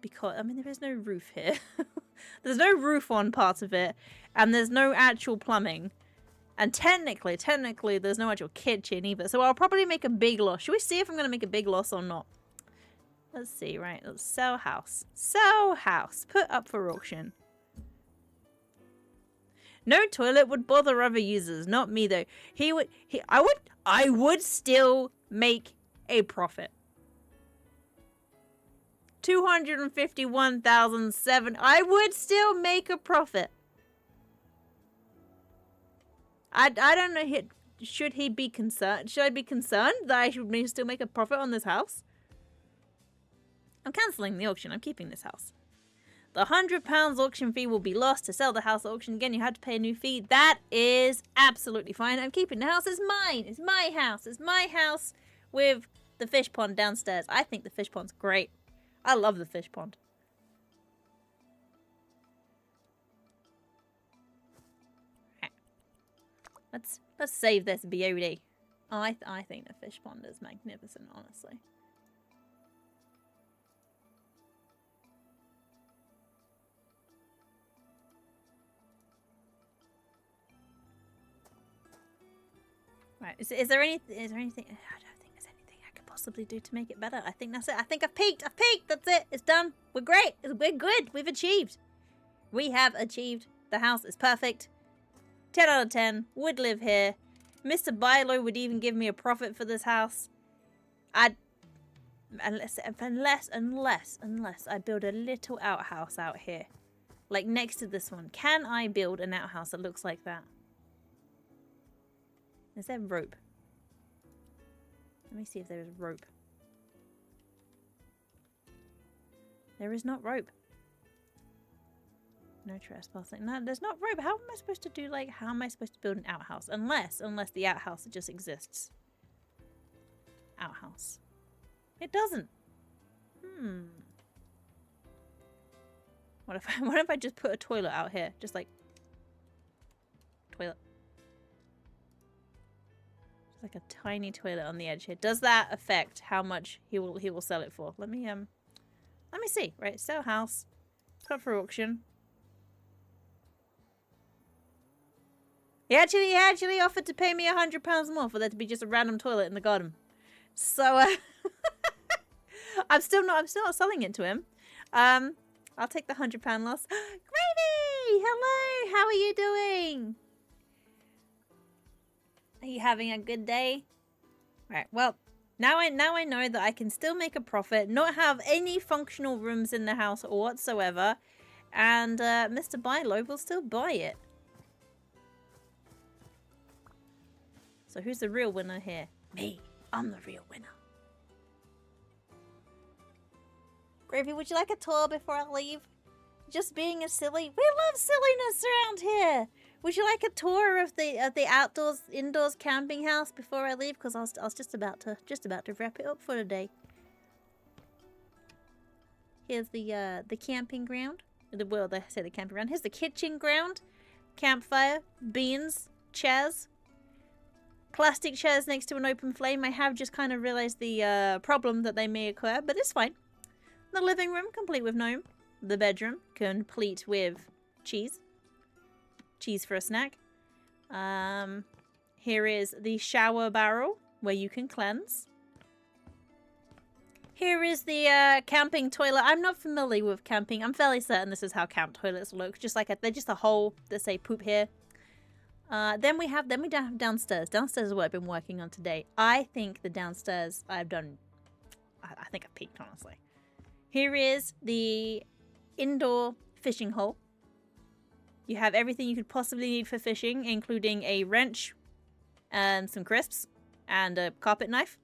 Because, I mean, there is no roof here. There's no roof on part of it. And there's no actual plumbing. And technically, there's no actual kitchen either. So I'll probably make a big loss. Should we see if I'm going to make a big loss or not? Let's see, right? Let's sell house. Sell house. Put up for auction. No toilet would bother other users. Not me, though. I would still make a profit. 251,007. I would still make a profit. I don't know. Should he be concerned? Should I be concerned that I should still make a profit on this house? I'm cancelling the auction. I'm keeping this house. The £100 auction fee will be lost. To sell the house at auction again, you had to pay a new fee. That is absolutely fine. I'm keeping the house. It's mine. It's my house. It's my house with the fish pond downstairs. I think the fish pond's great. I love the fish pond. Let's save this beauty. Oh, I think the fish pond is magnificent, honestly. Right, is there anything? I don't think there's anything I could possibly do to make it better. I think that's it. I think I've peaked. That's it. It's done. We're great. We're good. We've achieved. We have achieved. The house is perfect. 10 out of 10. Would live here. Mr. Bilo would even give me a profit for this house. Unless I build a little outhouse out here. Like next to this one. Can I build an outhouse that looks like that? Is there rope? Let me see if there is rope. There is not rope. No trespassing. No, there's not rope. How am I supposed to do, like, how am I supposed to build an outhouse? Unless the outhouse just exists. Outhouse. It doesn't. What if I just put a toilet out here? Just like toilet. Just like a tiny toilet on the edge here. Does that affect how much he will sell it for? Let me see. Right, sell house. Put up for auction. He actually offered to pay me £100 more for there to be just a random toilet in the garden. So I'm still not selling it to him. I'll take the £100 loss. Gravy! Hello! How are you doing? Are you having a good day? Right, well, now I know that I can still make a profit, not have any functional rooms in the house whatsoever, and Mr. Bilo will still buy it. So who's the real winner here? Me. I'm the real winner. Gravy, would you like a tour before I leave? Just being a silly. We love silliness around here. Would you like a tour of the indoors camping house before I leave? Because I was just about to wrap it up for today. Here's the camping ground. Well, they say the camping ground. Here's the kitchen ground. Campfire, beans, chairs. Plastic chairs next to an open flame. I have just kind of realized the problem that they may occur, but it's fine. The living room, complete with gnome. The bedroom, complete with cheese. Cheese for a snack. Here is the shower barrel, where you can cleanse. Here is the camping toilet. I'm not familiar with camping. I'm fairly certain this is how camp toilets look. Just like they're just a hole that say poop here. Then we have downstairs. Downstairs is what I've been working on today. I think the downstairs I've done. I think I've peaked, honestly. Here is the indoor fishing hole. You have everything you could possibly need for fishing, including a wrench and some crisps and a carpet knife.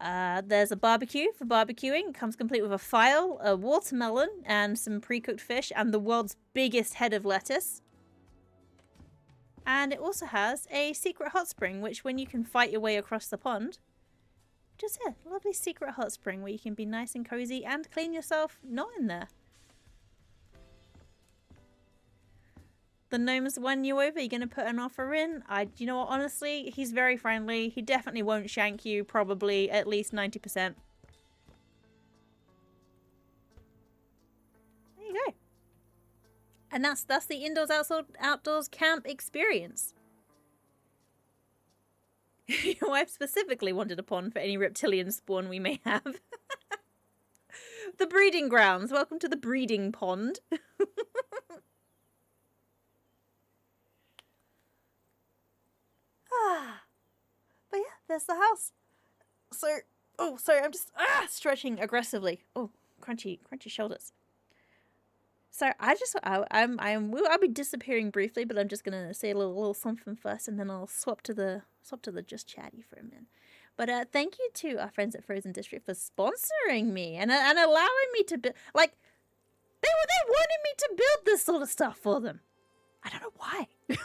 There's a barbecue for barbecuing. It comes complete with a file, a watermelon, and some pre-cooked fish, and the world's biggest head of lettuce. And it also has a secret hot spring, which when you can fight your way across the pond, just here, lovely secret hot spring where you can be nice and cozy and clean yourself not in there. The gnome's won you over. You're going to put an offer in. You know what, honestly, he's very friendly. He definitely won't shank you, probably at least 90%. There you go. And that's the indoors outdoors camp experience. Your wife specifically wanted a pond for any reptilian spawn we may have. The breeding grounds. Welcome to the breeding pond. But yeah, there's the house. So, oh, sorry, I'm just stretching aggressively. Oh, crunchy shoulders. So I'll be disappearing briefly, but I'm just gonna say a little something first, and then I'll swap to the just chatty for a minute. But thank you to our friends at Frozen District for sponsoring me and allowing me to build. Like they wanted me to build this sort of stuff for them. I don't know why. But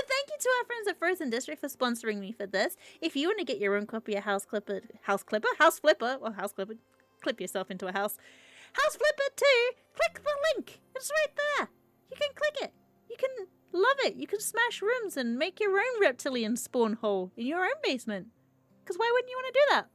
thank you to our friends at Frozen District for sponsoring me for this. If you want to get your own copy of House Flipper, clip yourself into a house. House Flipper 2, click the link. It's right there. You can click it. You can love it. You can smash rooms and make your own reptilian spawn hole in your own basement. Because why wouldn't you want to do that?